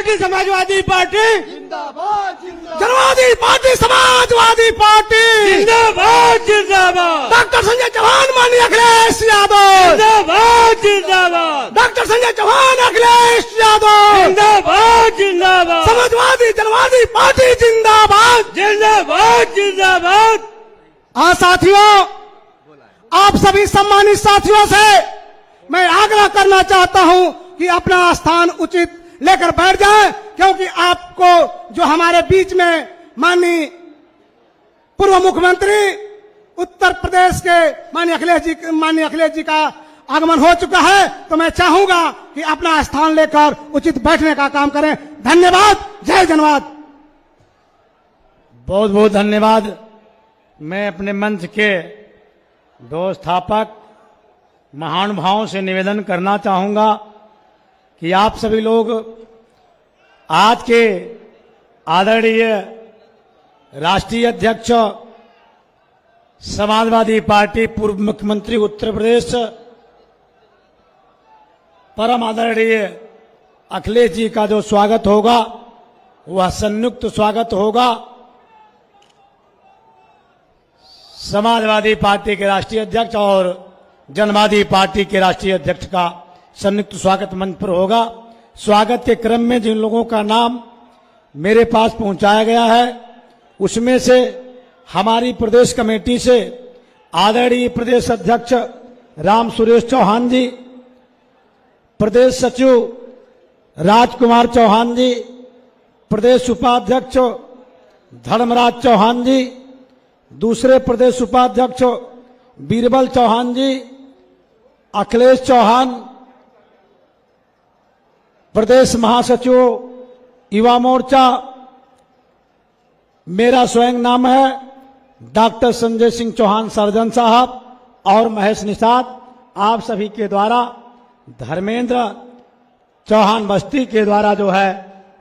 Party Samajwadi party जिंदाबाद जिंदाबाद जनवादी पार्टी समाजवादी पार्टी जिंदाबाद जिंदाबाद डॉक्टर संजय चौहान माननीय अखिलेश यादव जिंदाबाद जिंदाबाद डॉक्टर संजय चौहान अखिलेश यादव जिंदाबाद जिंदाबाद समाजवादी जनवादी पार्टी जिंदाबाद जिंदाबाद जिंदाबाद। हाँ साथियों, आप सभी सम्मानित साथियों से मैं आग्रह करना चाहता हूं कि अपना स्थान उचित लेकर बैठ जाएं, क्योंकि आपको जो हमारे बीच में माननीय पूर्व मुख्यमंत्री उत्तर प्रदेश के माननीय अखिलेश जी का आगमन हो चुका है, तो मैं चाहूंगा कि अपना स्थान लेकर उचित बैठने का काम करें। धन्यवाद। जय जनवाद। बहुत बहुत धन्यवाद। मैं अपने मंच के दो स्थापक महानुभावों से निवेदन करना चाहूंगा कि आप सभी लोग आज के आदरणीय राष्ट्रीय अध्यक्ष समाजवादी पार्टी पूर्व मुख्यमंत्री उत्तर प्रदेश परम आदरणीय अखिलेश जी का जो स्वागत होगा वह संयुक्त स्वागत होगा। समाजवादी पार्टी के राष्ट्रीय अध्यक्ष और जनवादी पार्टी के राष्ट्रीय अध्यक्ष का संयुक्त स्वागत मंच पर होगा। स्वागत के क्रम में जिन लोगों का नाम मेरे पास पहुंचाया गया है उसमें से हमारी प्रदेश कमेटी से आदरणीय प्रदेश अध्यक्ष राम सुरेश चौहान जी, प्रदेश सचिव राजकुमार चौहान जी, प्रदेश उपाध्यक्ष धर्मराज चौहान जी, दूसरे प्रदेश उपाध्यक्ष बीरबल चौहान जी, अखिलेश चौहान, प्रदेश महासचिव युवा मोर्चा, मेरा स्वयं नाम है डॉक्टर संजय सिंह चौहान सर्जन साहब और महेश निषाद, आप सभी के द्वारा धर्मेंद्र चौहान बस्ती के द्वारा जो है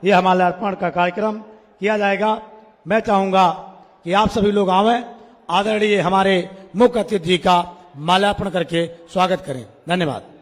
यह माल्यार्पण का कार्यक्रम किया जाएगा। मैं चाहूंगा कि आप सभी लोग आवें, आदरणीय हमारे मुख्य अतिथि जी का माल्यार्पण करके स्वागत करें। धन्यवाद।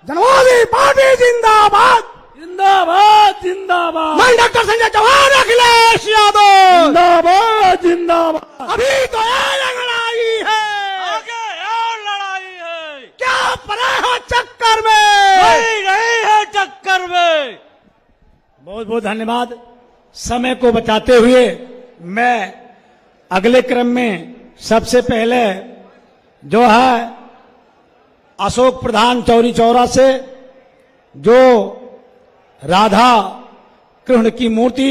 जनवादी पार्टी जिंदाबाद जिंदाबाद जिंदाबाद। मैं डॉक्टर संजय चौहान अखिलेश यादव जिंदाबाद जिंदाबाद। अभी तो ये लड़ाई है, आगे और लड़ाई है, क्या पड़े हो चक्कर में, नहीं है चक्कर में। बहुत बहुत धन्यवाद। समय को बचाते हुए मैं अगले क्रम में सबसे पहले जो है अशोक प्रधान चौरी चौरा से जो राधा कृष्ण की मूर्ति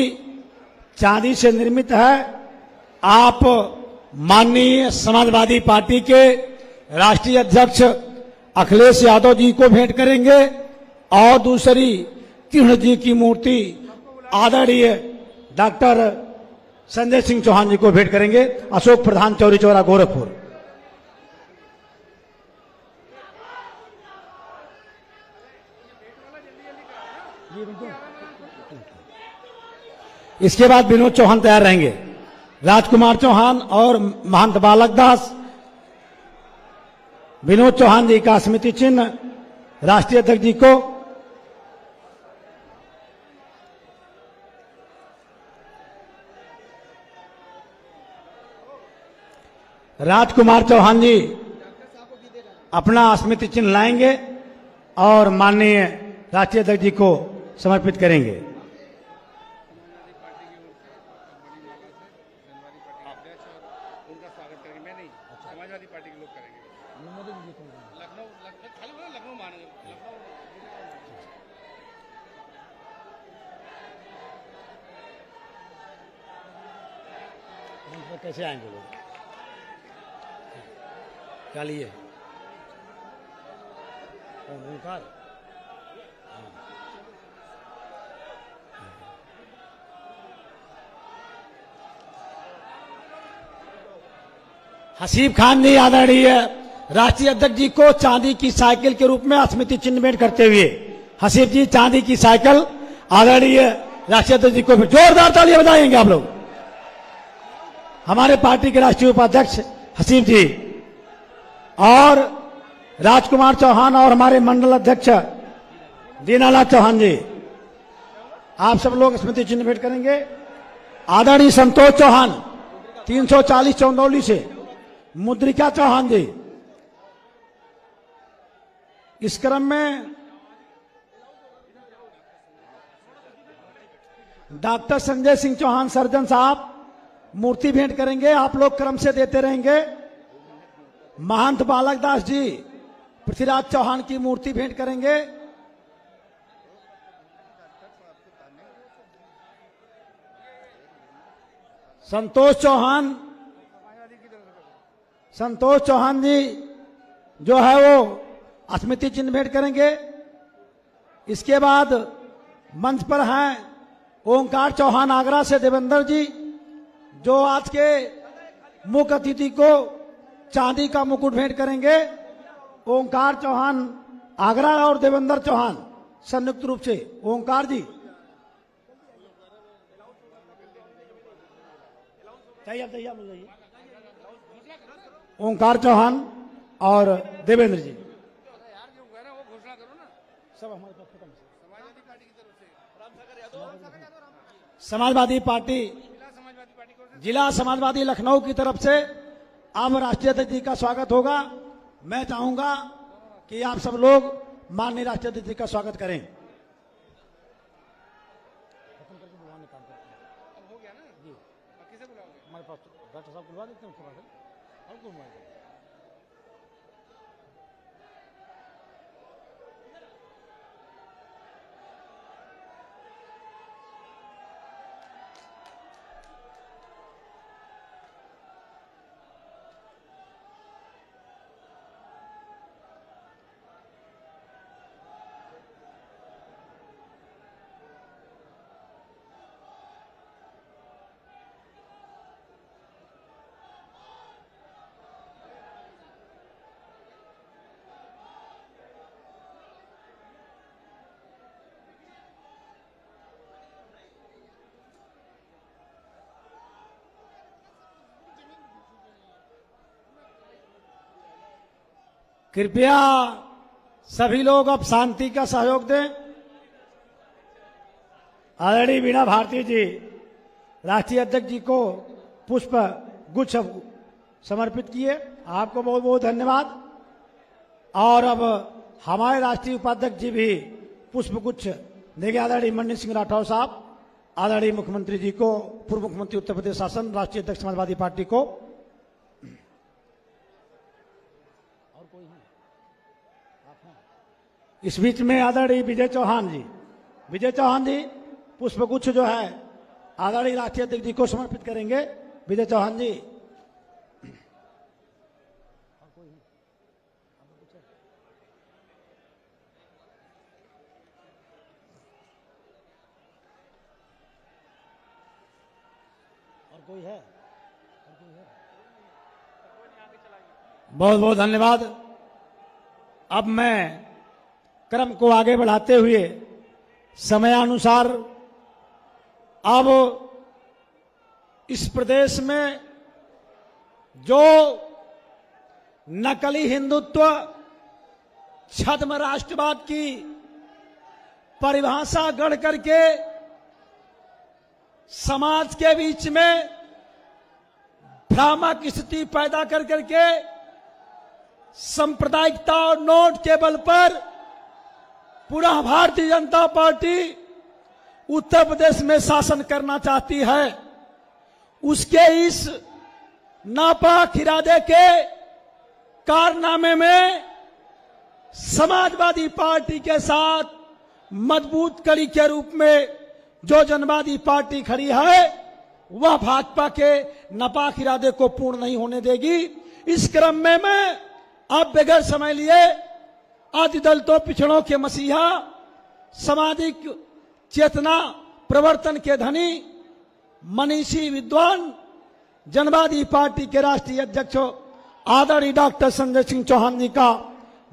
चांदी से निर्मित है, आप माननीय समाजवादी पार्टी के राष्ट्रीय अध्यक्ष अखिलेश यादव जी को भेंट करेंगे और दूसरी कृष्ण जी की मूर्ति आदरणीय डॉक्टर संजय सिंह चौहान जी को भेंट करेंगे। अशोक प्रधान चौरी चौरा गोरखपुर। इसके बाद विनोद चौहान तैयार रहेंगे, राजकुमार चौहान और महंत बालक दास। विनोद चौहान जी का स्मृति चिन्ह राष्ट्रीय अध्यक्ष जी को, राजकुमार चौहान जी अपना स्मृति चिन्ह लाएंगे और माननीय राष्ट्रीय अध्यक्ष जी को समर्पित करेंगे। समाजवादी पार्टी के लोग करेंगे। लखनऊ खाली बोलो, लखनऊ मानेंगे। कैसे आएंगे लोग? क्या लिए? ओंकार हसीब खान जी आदरणीय राष्ट्रीय अध्यक्ष जी को चांदी की साइकिल के रूप में स्मृति चिन्ह भेंट करते हुए हसीब जी चांदी की साइकिल आदरणीय राष्ट्रीय अध्यक्ष जी को जोरदार तालियां बजाएंगे आप लोग। हमारे पार्टी के राष्ट्रीय उपाध्यक्ष हसीब जी और राजकुमार चौहान और हमारे मंडल अध्यक्ष दीनालाल चौहान जी, आप सब लोग स्मृति चिन्ह भेंट करेंगे। आदरणीय संतोष चौहान 340 चंदौली से, मुद्रिका चौहान जी। इस क्रम में डॉक्टर संजय सिंह चौहान सर्जन साहब मूर्ति भेंट करेंगे। आप लोग क्रम से देते रहेंगे। महंत बालक दास जी पृथ्वीराज चौहान की मूर्ति भेंट करेंगे। संतोष चौहान जी जो है वो स्मृति चिन्ह भेंट करेंगे। इसके बाद मंच पर हैं ओंकार चौहान आगरा से देवेंद्र जी, जो आज के मुख्य अतिथि को चांदी का मुकुट भेंट करेंगे। ओंकार चौहान आगरा और देवेंद्र चौहान संयुक्त रूप से। ओंकार जी चाहिए आप जाइए। ओंकार चौहान और देवेंद्र जी सब हमारे पास खत्म। समाजवादी पार्टी जिला समाजवादी लखनऊ की तरफ से अब राष्ट्रीय अध्यक्ष जी का स्वागत होगा। मैं चाहूंगा कि आप सब लोग माननीय राष्ट्रीय अध्यक्ष जी का स्वागत करें। हो गया ना जी, किसे बुलाओगे? हमारे पास डॉक्टर साहब बुलवा देते हैं उसके बाद और कौन बुलाएगा? कृपया सभी लोग अब शांति का सहयोग दें। आदरणीय वीणा भारती जी राष्ट्रीय अध्यक्ष जी को पुष्प गुच्छ समर्पित किए। आपको बहुत बहुत धन्यवाद। और अब हमारे राष्ट्रीय उपाध्यक्ष जी भी पुष्प गुच्छ देंगे। आदरणीय मन्नी सिंह राठौर साहब, आदरणीय मुख्यमंत्री जी को, पूर्व मुख्यमंत्री उत्तर प्रदेश शासन, राष्ट्रीय अध्यक्ष समाजवादी पार्टी को। इस बीच में आदरणीय विजय चौहान जी पुष्पगुच्छ जो है आदरणीय राष्ट्रीय अध्यक्ष जी को समर्पित करेंगे। विजय चौहान जी। और कोई है? बहुत बहुत धन्यवाद। अब मैं क्रम को आगे बढ़ाते हुए समयानुसार अब इस प्रदेश में जो नकली हिंदुत्व, छद्म राष्ट्रवाद की परिभाषा गढ़ करके समाज के बीच में भ्रामक स्थिति पैदा कर करके सांप्रदायिकता और नोट के बल पर पुनः भारतीय जनता पार्टी उत्तर प्रदेश में शासन करना चाहती है, उसके इस नापाक इरादे के कारनामे में समाजवादी पार्टी के साथ मजबूत कड़ी के रूप में जो जनवादी पार्टी खड़ी है, वह भाजपा के नापाक इरादे को पूर्ण नहीं होने देगी। इस क्रम में मैं अब बगैर समय लिए आदि दलितों पिछड़ों के मसीहा, सामाजिक चेतना प्रवर्तन के धनी, मनीषी विद्वान, जनवादी पार्टी के राष्ट्रीय अध्यक्ष आदरणीय डॉक्टर संजय सिंह चौहान जी का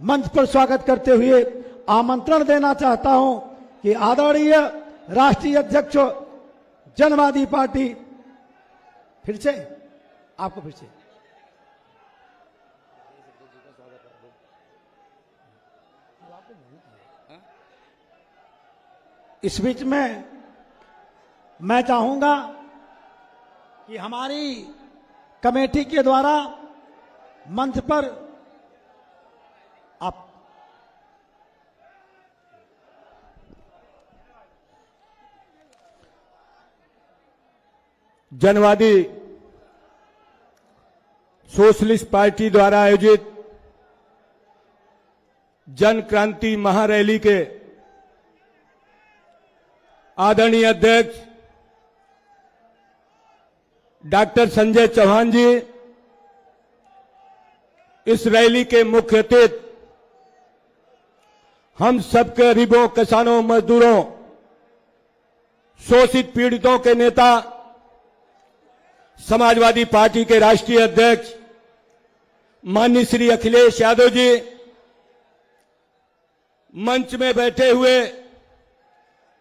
मंच पर स्वागत करते हुए आमंत्रण देना चाहता हूं कि आदरणीय राष्ट्रीय अध्यक्ष जनवादी पार्टी, फिर से आपको फिर से इस बीच में मैं चाहूंगा कि हमारी कमेटी के द्वारा मंच पर आप जनवादी सोशलिस्ट पार्टी द्वारा आयोजित जन क्रांति महारैली के आदरणीय अध्यक्ष डॉक्टर संजय चौहान जी, इस रैली के मुख्य अतिथि, हम सब गरीबों, किसानों, मजदूरों, शोषित पीड़ितों के नेता, समाजवादी पार्टी के राष्ट्रीय अध्यक्ष माननीय श्री अखिलेश यादव जी, मंच में बैठे हुए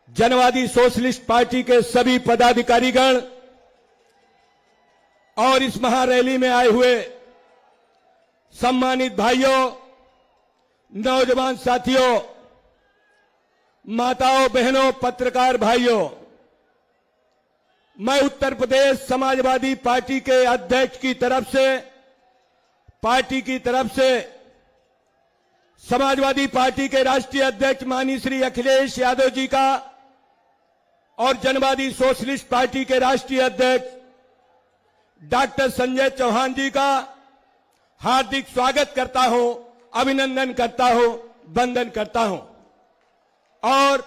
जनवादी सोशलिस्ट पार्टी के सभी पदाधिकारीगण और इस महारैली में आए हुए सम्मानित भाइयों, नौजवान साथियों, माताओं, बहनों, पत्रकार भाइयों, मैं उत्तर प्रदेश समाजवादी पार्टी के अध्यक्ष की तरफ से, पार्टी की तरफ से समाजवादी पार्टी के राष्ट्रीय अध्यक्ष माननीय श्री अखिलेश यादव जी का और जनवादी सोशलिस्ट पार्टी के राष्ट्रीय अध्यक्ष डॉक्टर संजय चौहान जी का हार्दिक स्वागत करता हूं, अभिनंदन करता हूं, वंदन करता हूं। और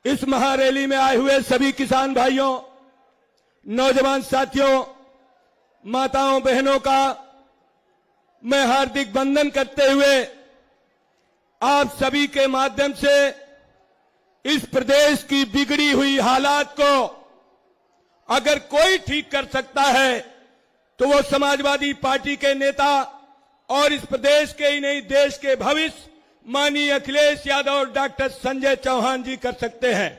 इस महारैली में आए हुए सभी किसान भाइयों, नौजवान साथियों, माताओं, बहनों का मैं हार्दिक वंदन करते हुए आप सभी के माध्यम से इस प्रदेश की बिगड़ी हुई हालात को अगर कोई ठीक कर सकता है तो वो समाजवादी पार्टी के नेता और इस प्रदेश के ही नहीं देश के भविष्य माननीय अखिलेश यादव और डॉक्टर संजय चौहान जी कर सकते हैं।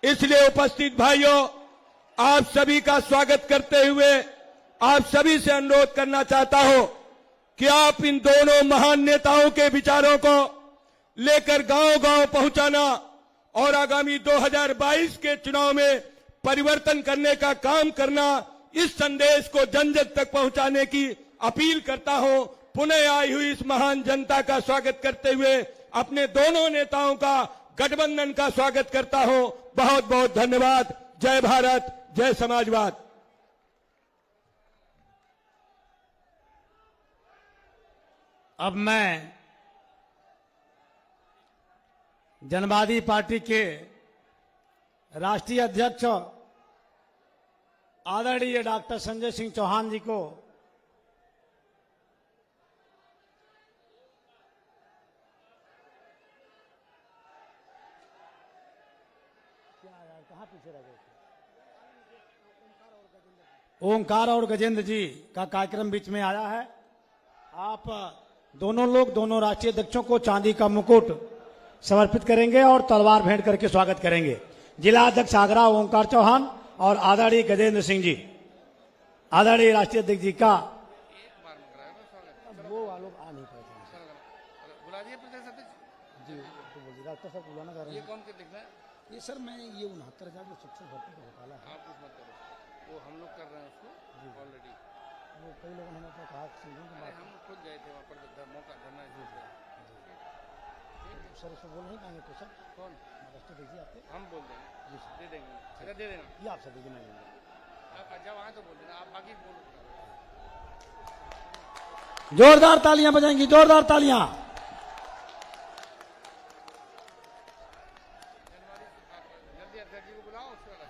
इसलिए उपस्थित भाइयों, आप सभी का स्वागत करते हुए आप सभी से अनुरोध करना चाहता हूं कि आप इन दोनों महान नेताओं के विचारों को लेकर गांव-गांव पहुंचाना और आगामी 2022 के चुनाव में परिवर्तन करने का काम करना, इस संदेश को जन जन तक पहुंचाने की अपील करता हूं। पुनः आई हुई इस महान जनता का स्वागत करते हुए अपने दोनों नेताओं का गठबंधन का स्वागत करता हूं। बहुत बहुत धन्यवाद। जय भारत, जय समाजवाद। अब मैं जनवादी पार्टी के राष्ट्रीय अध्यक्ष आदरणीय डॉक्टर संजय सिंह चौहान जी को ओंकार और गजेंद्र जी का कार्यक्रम बीच में आया है। आप दोनों लोग दोनों राष्ट्रीय अध्यक्षों को चांदी का मुकुट समर्पित करेंगे और तलवार भेंट करके स्वागत करेंगे। जिला अध्यक्ष आगरा ओंकार चौहान और आदरणीय गजेंद्र सिंह जी, आदरणीय राष्ट्रीय अध्यक्ष जी का वो लोग आ नहीं पाए बुला दिए प्रदेश अध्यक्ष जी, तो बोलिए डॉक्टर साहब बुलाना चाह रहे ये हैं। कौन के लिखना है? ये सर मैं ये 69,000 जो शिक्षक भर्ती का घोटाला है, आप कुछ मत करो, वो हम लोग कर रहे हैं उसको ऑलरेडी। वो कई लोगों ने हमें कहा हम खुद गए थे वहाँ पर, मौका धरना सर इसको बोल नहीं पाएंगे क्वेश्चन? कौन? महाराष्ट्र देखिए आपके, हम बोल देंगे, दे देंगे। अच्छा दे देना। ये आप सर दीजिए, मैं लूंगा। आप जब आए तो बोल देना, आप बाकी बोलो। जोरदार तालियां बजाएंगी, जोरदार तालियां। जल्दी अध्यक्ष जी को बुलाओ, उसके बाद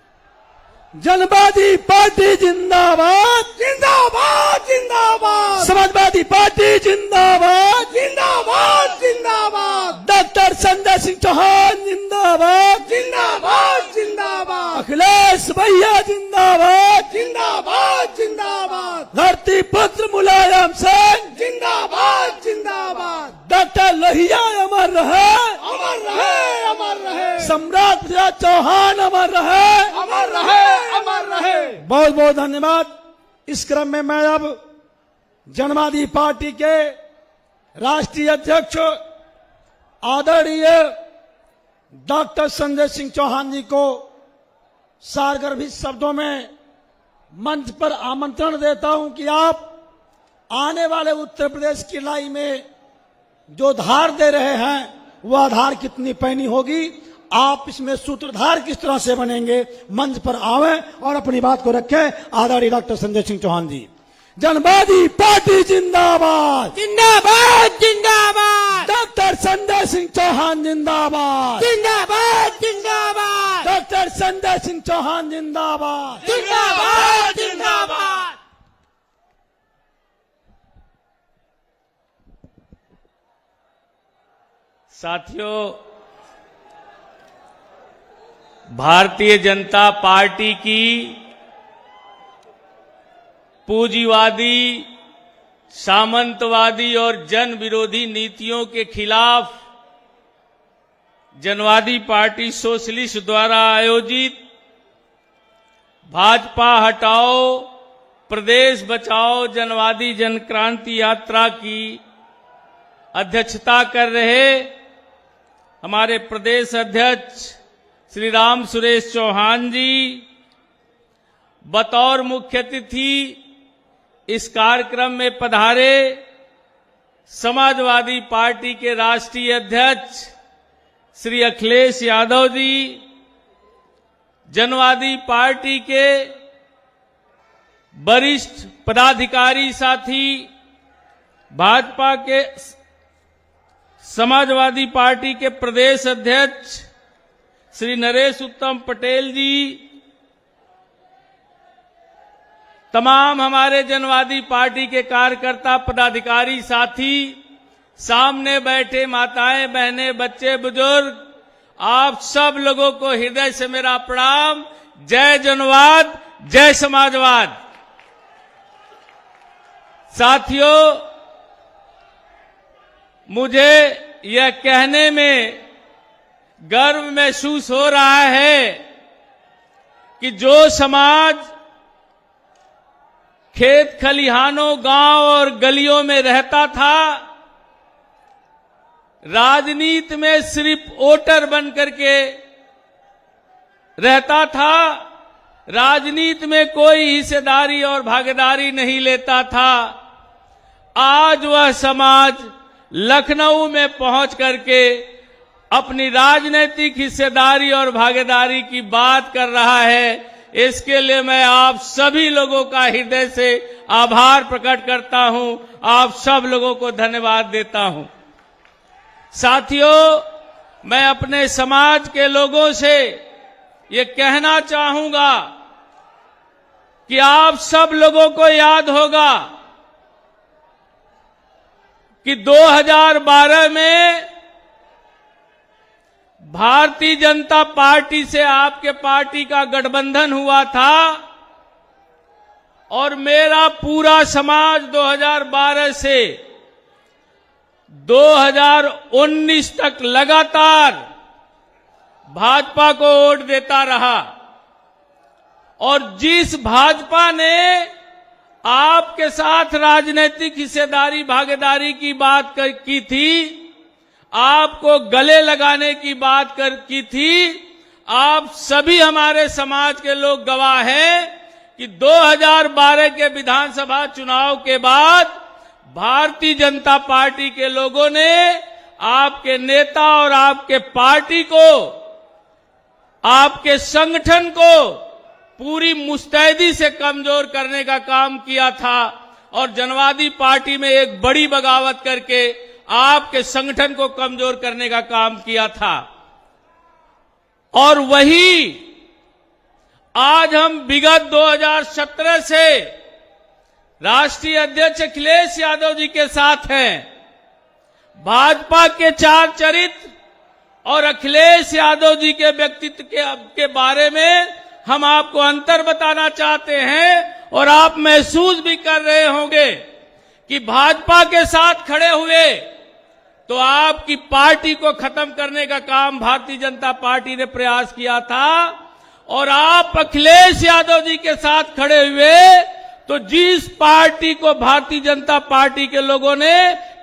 जनवादी पार्टी जिंदाबाद, जिंदाबाद जिंदाबाद समाजवादी पार्टी जिंदाबाद, जिंदाबाद जिंदाबाद डॉक्टर संजय सिंह चौहान जिंदाबाद, जिंदाबाद जिंदाबाद अखिलेश भैया जिंदाबाद, जिंदाबाद जिंदाबाद धरती पुत्र मुलायम सिंह जिंदाबाद जिंदाबाद डॉक्टर लोहिया अमर रहे, अमर रहे अमर रहे सम्राट पृथ्वीराज चौहान अमर रहे, अमर रहे अमर रहे। बहुत बहुत धन्यवाद। इस क्रम में मैं अब जनवादी पार्टी के राष्ट्रीय अध्यक्ष आदरणीय डॉक्टर संजय सिंह चौहान जी को सारगर्भित शब्दों में मंच पर आमंत्रण देता हूं कि आप आने वाले उत्तर प्रदेश की लड़ाई में जो धार दे रहे हैं वह धार कितनी पैनी होगी, आप इसमें सूत्रधार किस तरह से बनेंगे, मंच पर आवे और अपनी बात को रखें। आदरणीय डॉक्टर संजय सिंह चौहान जी। जनवादी पार्टी जिंदाबाद, जिंदाबाद जिंदाबाद डॉक्टर संजय सिंह चौहान जिंदाबाद, जिंदाबाद जिंदाबाद डॉक्टर संजय सिंह चौहान जिंदाबाद। जिंदाबाद जिंदाबाद। साथियों, भारतीय जनता पार्टी की पूंजीवादी, सामंतवादी और जन विरोधी नीतियों के खिलाफ जनवादी पार्टी सोशलिस्ट द्वारा आयोजित भाजपा हटाओ प्रदेश बचाओ जनवादी जनक्रांति यात्रा की अध्यक्षता कर रहे हमारे प्रदेश अध्यक्ष श्री राम सुरेश चौहान जी, बतौर मुख्य अतिथि इस कार्यक्रम में पधारे समाजवादी पार्टी के राष्ट्रीय अध्यक्ष श्री अखिलेश यादव जी, जनवादी पार्टी के वरिष्ठ पदाधिकारी साथी, भाजपा के समाजवादी पार्टी के प्रदेश अध्यक्ष श्री नरेश उत्तम पटेल जी, तमाम हमारे जनवादी पार्टी के कार्यकर्ता पदाधिकारी साथी, सामने बैठे माताएं बहनें बच्चे बुजुर्ग, आप सब लोगों को हृदय से मेरा प्रणाम। जय जनवाद, जय समाजवाद। साथियों, मुझे यह कहने में गर्व महसूस हो रहा है कि जो समाज खेत खलिहानों, गांव और गलियों में रहता था, राजनीति में सिर्फ वोटर बन करके रहता था, राजनीति में कोई हिस्सेदारी और भागीदारी नहीं लेता था, आज वह समाज लखनऊ में पहुंच करके अपनी राजनीतिक हिस्सेदारी और भागीदारी की बात कर रहा है। इसके लिए मैं आप सभी लोगों का हृदय से आभार प्रकट करता हूं, आप सब लोगों को धन्यवाद देता हूं। साथियों, मैं अपने समाज के लोगों से ये कहना चाहूंगा कि आप सब लोगों को याद होगा कि 2012 में भारतीय जनता पार्टी से आपके पार्टी का गठबंधन हुआ था और मेरा पूरा समाज 2012 से 2019 तक लगातार भाजपा को वोट देता रहा। और जिस भाजपा ने आपके साथ राजनीतिक हिस्सेदारी भागीदारी की बात की थी, आपको गले लगाने की बात की थी, आप सभी हमारे समाज के लोग गवाह हैं कि 2012 के विधानसभा चुनाव के बाद भारतीय जनता पार्टी के लोगों ने आपके नेता और आपके पार्टी को, आपके संगठन को पूरी मुस्तैदी से कमजोर करने का काम किया था और जनवादी पार्टी में एक बड़ी बगावत करके आपके संगठन को कमजोर करने का काम किया था। और वही आज हम विगत 2017 से राष्ट्रीय अध्यक्ष अखिलेश यादव जी के साथ हैं। भाजपा के चार चरित्र और अखिलेश यादव जी के व्यक्तित्व के बारे में हम आपको अंतर बताना चाहते हैं और आप महसूस भी कर रहे होंगे कि भाजपा के साथ खड़े हुए तो आपकी पार्टी को खत्म करने का काम भारतीय जनता पार्टी ने प्रयास किया था, और आप अखिलेश यादव जी के साथ खड़े हुए तो जिस पार्टी को भारतीय जनता पार्टी के लोगों ने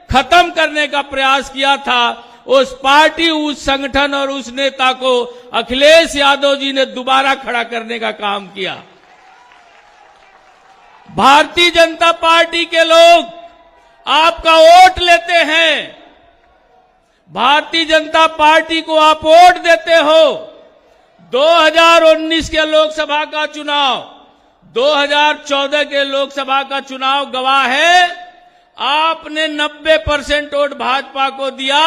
खत्म करने का प्रयास किया था, उस पार्टी, उस संगठन और उस नेता को अखिलेश यादव जी ने दोबारा खड़ा करने का काम किया। भारतीय जनता पार्टी के लोग आपका वोट लेते हैं, भारतीय जनता पार्टी को आप वोट देते हो। 2019 के लोकसभा का चुनाव, 2014 के लोकसभा का चुनाव गवाह है, आपने 90% वोट भाजपा को दिया।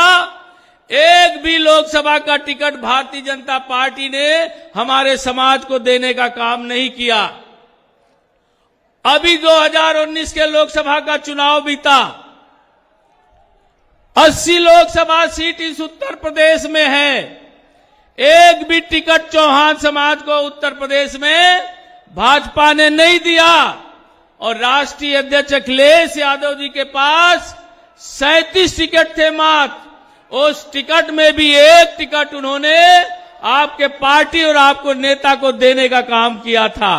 एक भी लोकसभा का टिकट भारतीय जनता पार्टी ने हमारे समाज को देने का काम नहीं किया। अभी 2019 के लोकसभा का चुनाव बीता, 80 लोकसभा सीट इस उत्तर प्रदेश में है, एक भी टिकट चौहान समाज को उत्तर प्रदेश में भाजपा ने नहीं दिया। और राष्ट्रीय अध्यक्ष अखिलेश यादव जी के पास 37 टिकट थे मात्र, उस टिकट में भी एक टिकट उन्होंने आपके पार्टी और आपको नेता को देने का काम किया था।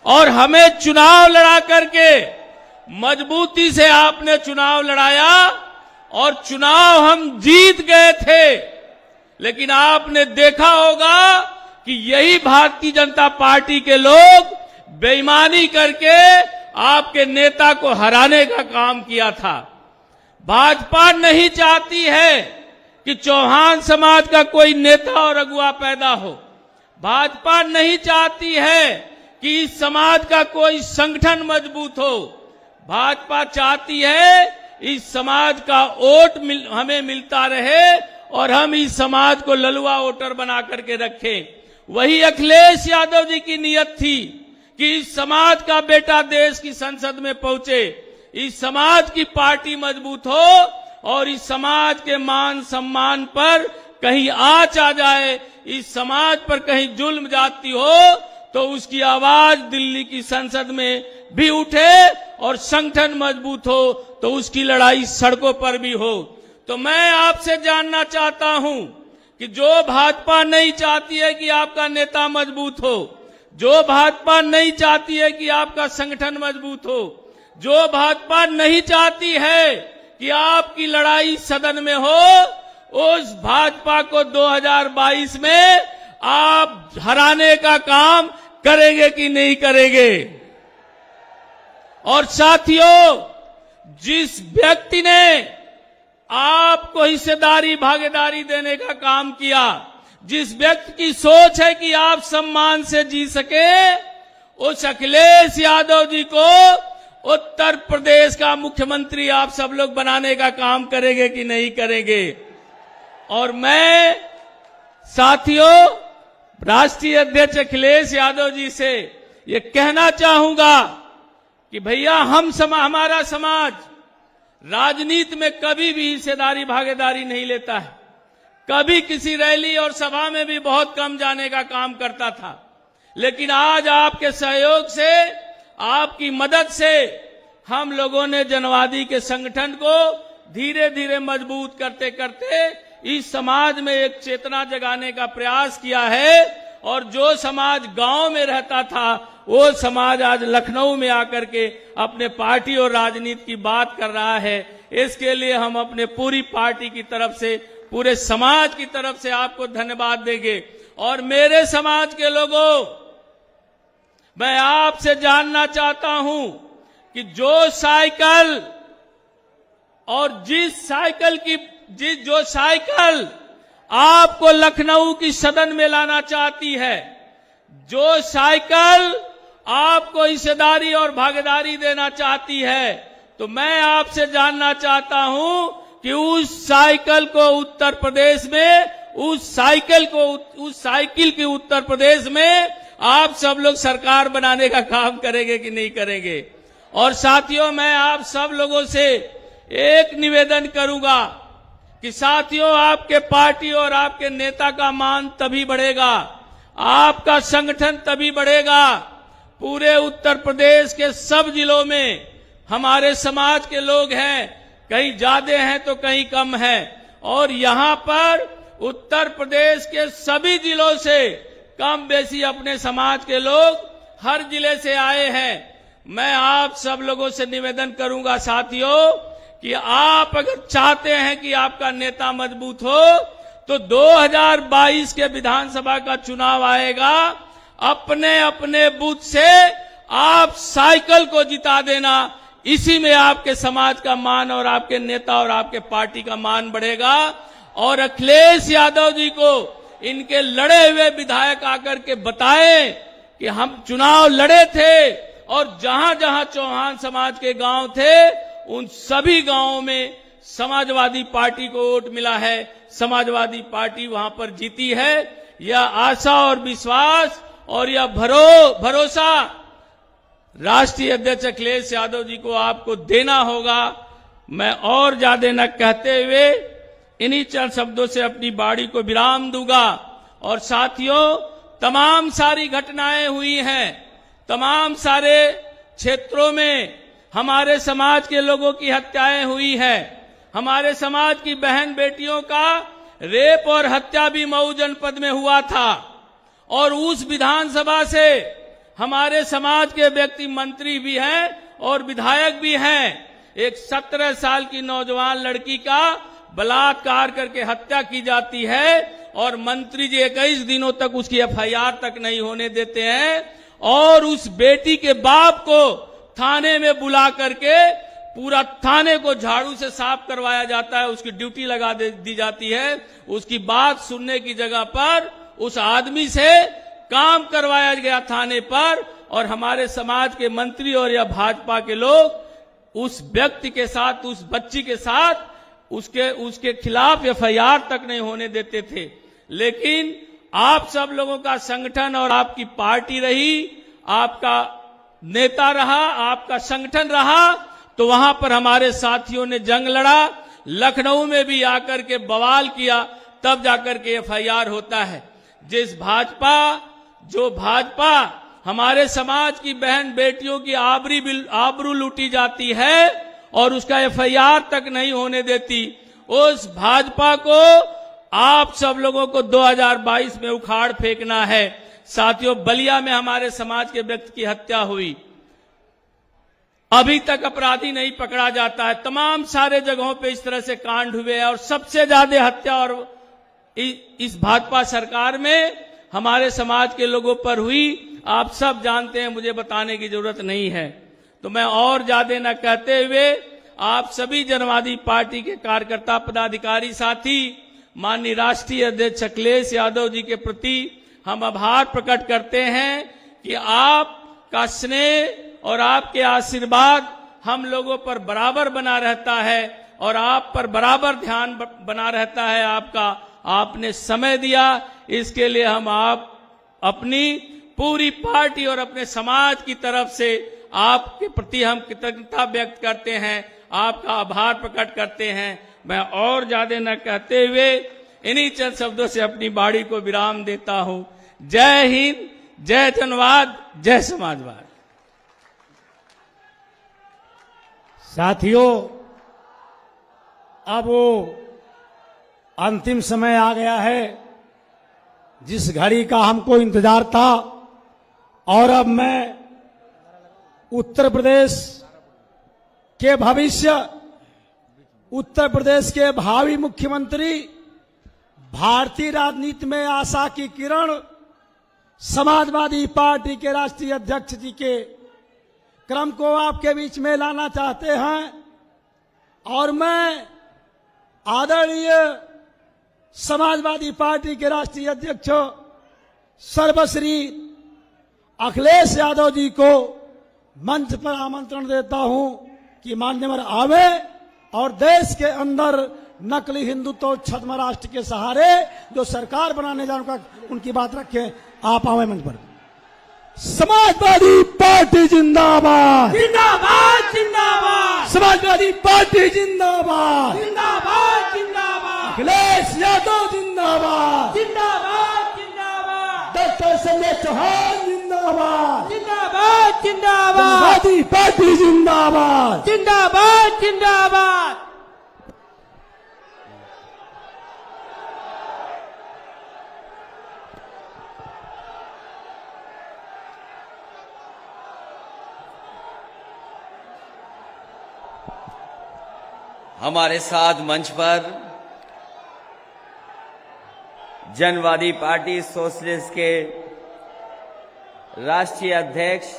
और हमें चुनाव लड़ा करके मजबूती से आपने चुनाव लड़ाया और चुनाव हम जीत गए थे। लेकिन आपने देखा होगा कि यही भारतीय जनता पार्टी के लोग बेईमानी करके आपके नेता को हराने का काम किया था। भाजपा नहीं चाहती है कि चौहान समाज का कोई नेता और अगुवा पैदा हो। भाजपा नहीं चाहती है कि इस समाज का कोई संगठन मजबूत हो। भाजपा चाहती है इस समाज का वोट हमें मिलता रहे और हम इस समाज को ललुआ वोटर बना करके रखें। वही अखिलेश यादव जी की नियत थी कि इस समाज का बेटा देश की संसद में पहुंचे, इस समाज की पार्टी मजबूत हो और इस समाज के मान सम्मान पर कहीं आंच आ जाए, इस समाज पर कहीं जुल्म जाती हो तो उसकी आवाज दिल्ली की संसद में भी उठे और संगठन मजबूत हो तो उसकी लड़ाई सड़कों पर भी हो। तो मैं आपसे जानना चाहता हूं कि जो भाजपा नहीं चाहती है कि आपका नेता मजबूत हो, जो भाजपा नहीं चाहती है कि आपका संगठन मजबूत हो, जो भाजपा नहीं चाहती है कि आपकी लड़ाई सदन में हो, उस भाजपा को 2022 में आप हराने का काम करेंगे कि नहीं करेंगे। और साथियों, जिस व्यक्ति ने आपको हिस्सेदारी भागीदारी देने का काम किया, जिस व्यक्ति की सोच है कि आप सम्मान से जी सके, उस अखिलेश यादव जी को उत्तर प्रदेश का मुख्यमंत्री आप सब लोग बनाने का काम करेंगे कि नहीं करेंगे। और मैं साथियों राष्ट्रीय अध्यक्ष अखिलेश यादव जी से ये कहना चाहूंगा कि भैया हमारा समाज राजनीति में कभी भी हिस्सेदारी भागीदारी नहीं लेता है, कभी किसी रैली और सभा में भी बहुत कम जाने का काम करता था। लेकिन आज आपके सहयोग से, आपकी मदद से हम लोगों ने जनवादी के संगठन को धीरे धीरे मजबूत करते करते इस समाज में एक चेतना जगाने का प्रयास किया है। और जो समाज गांव में रहता था वो समाज आज लखनऊ में आकर के अपने पार्टी और राजनीति की बात कर रहा है। इसके लिए हम अपने पूरी पार्टी की तरफ से, पूरे समाज की तरफ से आपको धन्यवाद देंगे। और मेरे समाज के लोगों, मैं आपसे जानना चाहता हूं कि जो साइकिल और जिस साइकिल की जो साइकिल आपको लखनऊ की सदन में लाना चाहती है, जो साइकिल आपको हिस्सेदारी और भागीदारी देना चाहती है, तो मैं आपसे जानना चाहता हूं कि उस साइकिल को उत्तर प्रदेश में, उस साइकिल की उत्तर प्रदेश में आप सब लोग सरकार बनाने का काम करेंगे कि नहीं करेंगे। और साथियों, मैं आप सब लोगों से एक निवेदन करूंगा कि साथियों, आपके पार्टी और आपके नेता का मान तभी बढ़ेगा, आपका संगठन तभी बढ़ेगा। पूरे उत्तर प्रदेश के सब जिलों में हमारे समाज के लोग हैं, कहीं ज्यादा हैं तो कहीं कम हैं, और यहां पर उत्तर प्रदेश के सभी जिलों से कम बेसी अपने समाज के लोग हर जिले से आए हैं। मैं आप सब लोगों से निवेदन करूंगा साथियों कि आप अगर चाहते हैं कि आपका नेता मजबूत हो, तो 2022 के विधानसभा का चुनाव आएगा, अपने अपने बूथ से आप साइकिल को जिता देना। इसी में आपके समाज का मान और आपके नेता और आपके पार्टी का मान बढ़ेगा। और अखिलेश यादव जी को इनके लड़े हुए विधायक आकर के बताएं कि हम चुनाव लड़े थे और जहां जहां चौहान समाज के गांव थे, उन सभी गांवों में समाजवादी पार्टी को वोट मिला है, समाजवादी पार्टी वहां पर जीती है। यह आशा और विश्वास और यह भरोसा राष्ट्रीय अध्यक्ष अखिलेश यादव जी को आपको देना होगा। मैं और ज्यादा न कहते हुए इन्हीं चंद शब्दों से अपनी बाड़ी को विराम दूंगा। और साथियों, तमाम सारी घटनाएं हुई हैं, तमाम सारे क्षेत्रों में हमारे समाज के लोगों की हत्याएं हुई हैं, हमारे समाज की बहन बेटियों का रेप और हत्या भी मऊ जनपद में हुआ था। और उस विधानसभा से हमारे समाज के व्यक्ति मंत्री भी हैं और विधायक भी हैं। एक 17 साल की नौजवान लड़की का बलात्कार करके हत्या की जाती है और मंत्री जी 21 दिनों तक उसकी एफआईआर तक नहीं होने देते हैं, और उस बेटी के बाप को थाने में बुला करके पूरा थाने को झाड़ू से साफ करवाया जाता है, उसकी ड्यूटी लगा दी जाती है। उसकी बात सुनने की जगह पर उस आदमी से काम करवाया गया थाने पर, और हमारे समाज के मंत्री और या भाजपा के लोग उस व्यक्ति के साथ, उस बच्ची के साथ उसके खिलाफ एफआईआर तक नहीं होने देते थे। लेकिन आप सब लोगों का संगठन और आपकी पार्टी रही, आपका नेता रहा, आपका संगठन रहा, तो वहां पर हमारे साथियों ने जंग लड़ा, लखनऊ में भी आकर के बवाल किया, तब जाकर के एफआईआर होता है। जो भाजपा हमारे समाज की बहन बेटियों की आबरू लूटी जाती है और उसका एफआईआर तक नहीं होने देती, उस भाजपा को आप सब लोगों को 2022 में उखाड़ फेंकना है। साथियों, बलिया में हमारे समाज के व्यक्ति की हत्या हुई, अभी तक अपराधी नहीं पकड़ा जाता है। तमाम सारे जगहों पे इस तरह से कांड हुए हैं और सबसे ज्यादा हत्या और इस भाजपा सरकार में हमारे समाज के लोगों पर हुई। आप सब जानते हैं, मुझे बताने की जरूरत नहीं है। तो मैं और ज्यादा न कहते हुए आप सभी जनवादी पार्टी के कार्यकर्ता पदाधिकारी साथी, माननीय राष्ट्रीय अध्यक्ष अखिलेश यादव जी के प्रति हम आभार प्रकट करते हैं कि आपका स्नेह और आपके आशीर्वाद हम लोगों पर बराबर बना रहता है और आप पर बराबर ध्यान बना रहता है आपका। आपने समय दिया, इसके लिए हम आप अपनी पूरी पार्टी और अपने समाज की तरफ से आपके प्रति हम कृतज्ञता व्यक्त करते हैं, आपका आभार प्रकट करते हैं। मैं और ज्यादा न कहते हुए इन्हीं चंद शब्दों से अपनी बाड़ी को विराम देता हूं। जय हिंद, जय जनवाद, जय समाजवाद। साथियों, अब वो अंतिम समय आ गया है जिस घड़ी का हमको इंतजार था, और अब मैं उत्तर प्रदेश के भविष्य, उत्तर प्रदेश के भावी मुख्यमंत्री, भारतीय राजनीति में आशा की किरण, समाजवादी पार्टी के राष्ट्रीय अध्यक्ष जी के क्रम को आपके बीच में लाना चाहते हैं। और मैं आदरणीय समाजवादी पार्टी के राष्ट्रीय अध्यक्ष सर्वश्री अखिलेश यादव जी को मंच पर आमंत्रण देता हूं कि मान्यवर आवे और देश के अंदर नकली हिंदुत्व और छद्म राष्ट्र के सहारे जो सरकार बनाने जाने का उनकी बात रखें। आप आवे मंच पर। समाजवादी पार्टी जिंदाबाद, जिंदाबाद जिंदाबाद, समाजवादी पार्टी जिंदाबाद, जिंदाबाद जिंदाबाद, अखिलेश यादव जिंदाबाद, जिंदाबाद जिंदाबाद, डॉक्टर संजय चौहान जिंदाबाद, जिंदाबाद जिंदाबाद, समाजवादी पार्टी जिंदाबाद। जिंदाबाद जिंदाबाद। हमारे साथ मंच पर जनवादी पार्टी सोशलिस्ट के राष्ट्रीय अध्यक्ष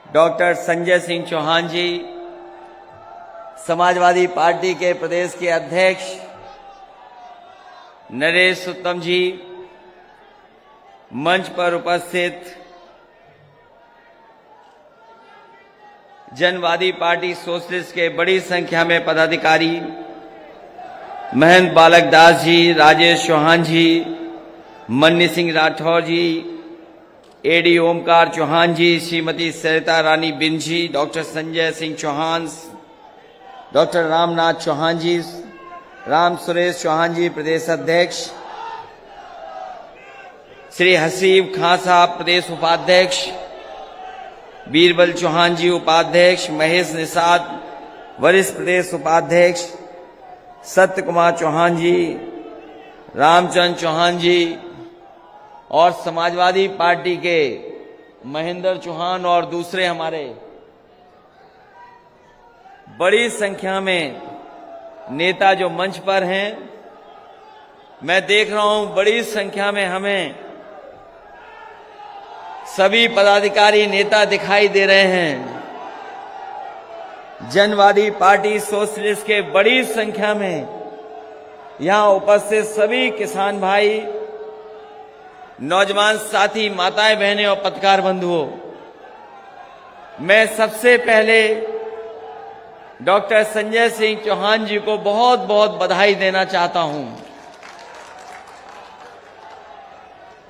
डॉक्टर संजय सिंह चौहान जी, समाजवादी पार्टी के प्रदेश के अध्यक्ष नरेश उत्तम जी, मंच पर उपस्थित जनवादी पार्टी सोशलिस्ट के बड़ी संख्या में पदाधिकारी, महंत बालक दास जी, राजेश चौहान जी, मन्नी सिंह राठौर जी, एडी ओमकार चौहान जी, श्रीमती सरिता रानी बिन जी, डॉक्टर संजय सिंह चौहान, डॉक्टर रामनाथ चौहान जी, राम सुरेश चौहान जी प्रदेश अध्यक्ष, श्री हसीब खां साहब प्रदेश उपाध्यक्ष, बीरबल चौहान जी उपाध्यक्ष, महेश निषाद वरिष्ठ प्रदेश उपाध्यक्ष, सत्य कुमार चौहान जी, रामचंद्र चौहान जी और समाजवादी पार्टी के महेंद्र चौहान और दूसरे हमारे बड़ी संख्या में नेता जो मंच पर हैं। मैं देख रहा हूं बड़ी संख्या में हमें सभी पदाधिकारी नेता दिखाई दे रहे हैं। जनवादी पार्टी सोशलिस्ट के बड़ी संख्या में यहां उपस्थित सभी किसान भाई, नौजवान साथी, माताएं बहनें और पत्रकार बंधुओं, मैं सबसे पहले डॉक्टर संजय सिंह चौहान जी को बहुत बहुत बधाई देना चाहता हूं।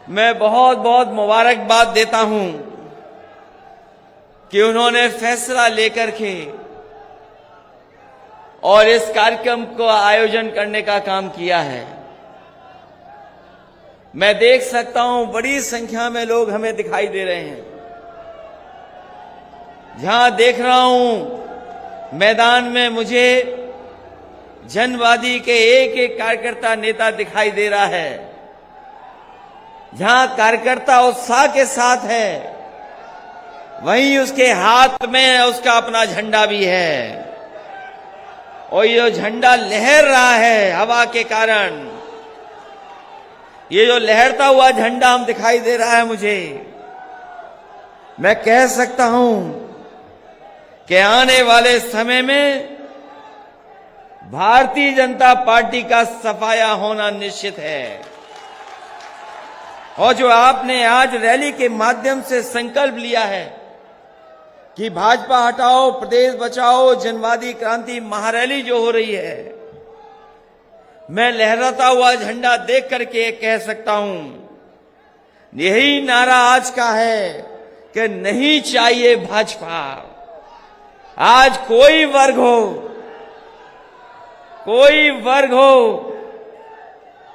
मैं बहुत बहुत मुबारकबाद देता हूं कि उन्होंने फैसला लेकर के और इस कार्यक्रम को आयोजन करने का काम किया है। मैं देख सकता हूं बड़ी संख्या में लोग हमें दिखाई दे रहे हैं। जहां देख रहा हूं मैदान में मुझे जनवादी के एक एक कार्यकर्ता नेता दिखाई दे रहा है। जहां कार्यकर्ता उत्साह के साथ है, वहीं उसके हाथ में उसका अपना झंडा भी है और ये झंडा लहर रहा है हवा के कारण। ये जो लहरता हुआ झंडा हम दिखाई दे रहा है मुझे, मैं कह सकता हूं कि आने वाले समय में भारतीय जनता पार्टी का सफाया होना निश्चित है। और जो आपने आज रैली के माध्यम से संकल्प लिया है कि भाजपा हटाओ प्रदेश बचाओ जनवादी क्रांति महारैली जो हो रही है, मैं लहराता हुआ झंडा देख करके कह सकता हूं, यही नारा आज का है कि नहीं चाहिए भाजपा। आज कोई वर्ग हो,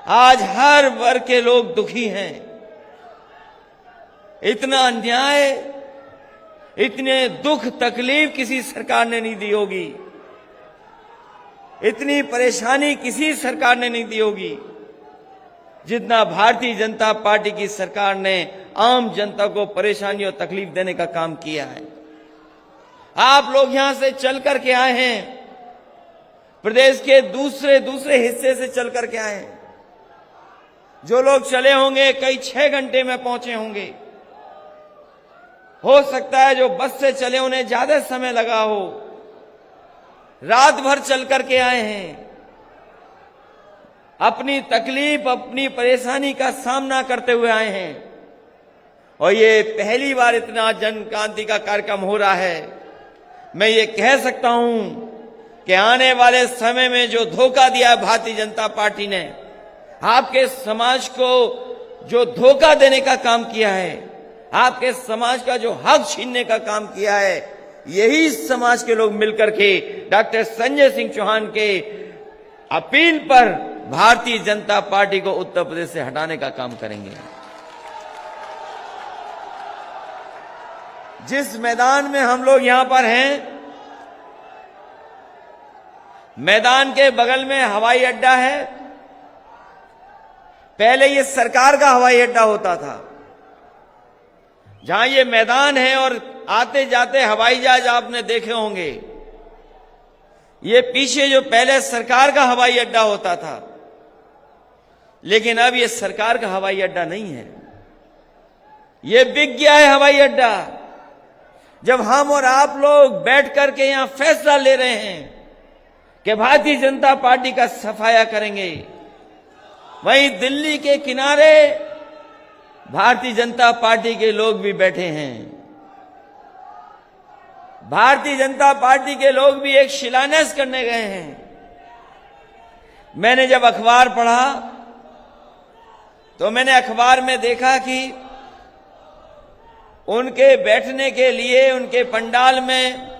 आज हर वर्ग के लोग दुखी हैं। इतना अन्याय, इतने दुख तकलीफ किसी सरकार ने नहीं दी होगी, इतनी परेशानी किसी सरकार ने नहीं दी होगी जितना भारतीय जनता पार्टी की सरकार ने आम जनता को परेशानी और तकलीफ देने का काम किया है। आप लोग यहां से चल करके आए हैं, प्रदेश के दूसरे हिस्से से चल करके आए हैं। जो लोग चले होंगे कई 6 घंटे में पहुंचे होंगे। हो सकता है जो बस से चले उन्हें ज्यादा समय लगा हो। रात भर चल करके आए हैं। अपनी तकलीफ, अपनी परेशानी का सामना करते हुए आए हैं। और ये पहली बार इतना जन क्रांति का कार्यक्रम हो रहा है। मैं ये कह सकता हूं कि आने वाले समय में जो धोखा दिया है भारतीय जनता पार्टी ने, आपके समाज को जो धोखा देने का काम किया है, आपके समाज का जो हक छीनने का काम किया है, यही समाज के लोग मिलकर के डॉक्टर संजय सिंह चौहान के अपील पर भारतीय जनता पार्टी को उत्तर प्रदेश से हटाने का काम करेंगे। जिस मैदान में हम लोग यहां पर हैं, मैदान के बगल में हवाई अड्डा है। पहले ये सरकार का हवाई अड्डा होता था। जहां ये मैदान है और आते जाते हवाई जहाज आपने देखे होंगे। ये पीछे जो पहले सरकार का हवाई अड्डा होता था, लेकिन अब ये सरकार का हवाई अड्डा नहीं है, ये बिक गया है हवाई अड्डा। जब हम और आप लोग बैठ करके यहां फैसला ले रहे हैं कि भारतीय जनता पार्टी का सफाया करेंगे, वहीं दिल्ली के किनारे भारतीय जनता पार्टी के लोग भी बैठे हैं। भारतीय जनता पार्टी के लोग भी एक शिलान्यास करने गए हैं। मैंने जब अखबार पढ़ा तो मैंने अखबार में देखा कि उनके बैठने के लिए उनके पंडाल में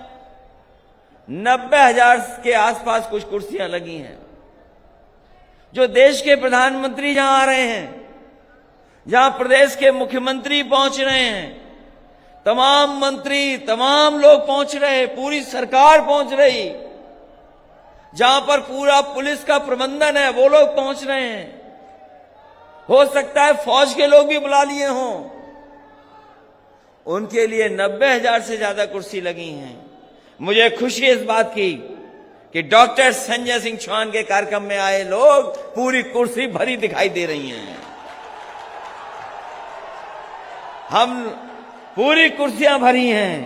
90,000 के आसपास कुछ कुर्सियां लगी हैं। जो देश के प्रधानमंत्री जहां आ रहे हैं, जहां प्रदेश के मुख्यमंत्री पहुंच रहे हैं, तमाम मंत्री, तमाम लोग पहुंच रहे, पूरी सरकार पहुंच रही, जहां पर पूरा पुलिस का प्रबंधन है, वो लोग पहुंच रहे हैं। हो सकता है फौज के लोग भी बुला लिए हों। उनके लिए 90,000 से ज्यादा कुर्सी लगी हैं। मुझे खुशी इस बात की कि डॉक्टर संजय सिंह चौहान के कार्यक्रम में आए लोग पूरी कुर्सी भरी दिखाई दे रही हैं। हम पूरी कुर्सियां भरी हैं।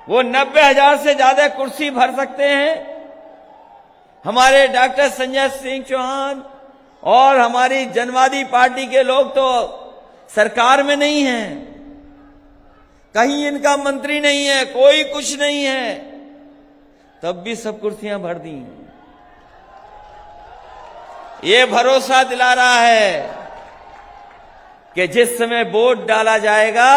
वो 90,000 से ज्यादा कुर्सी भर सकते हैं। हमारे डॉक्टर संजय सिंह चौहान और हमारी जनवादी पार्टी के लोग तो सरकार में नहीं हैं, कहीं इनका मंत्री नहीं है, कोई कुछ नहीं है, तब भी सब कुर्सियां भर दी। ये भरोसा दिला रहा है कि जिस समय वोट डाला जाएगा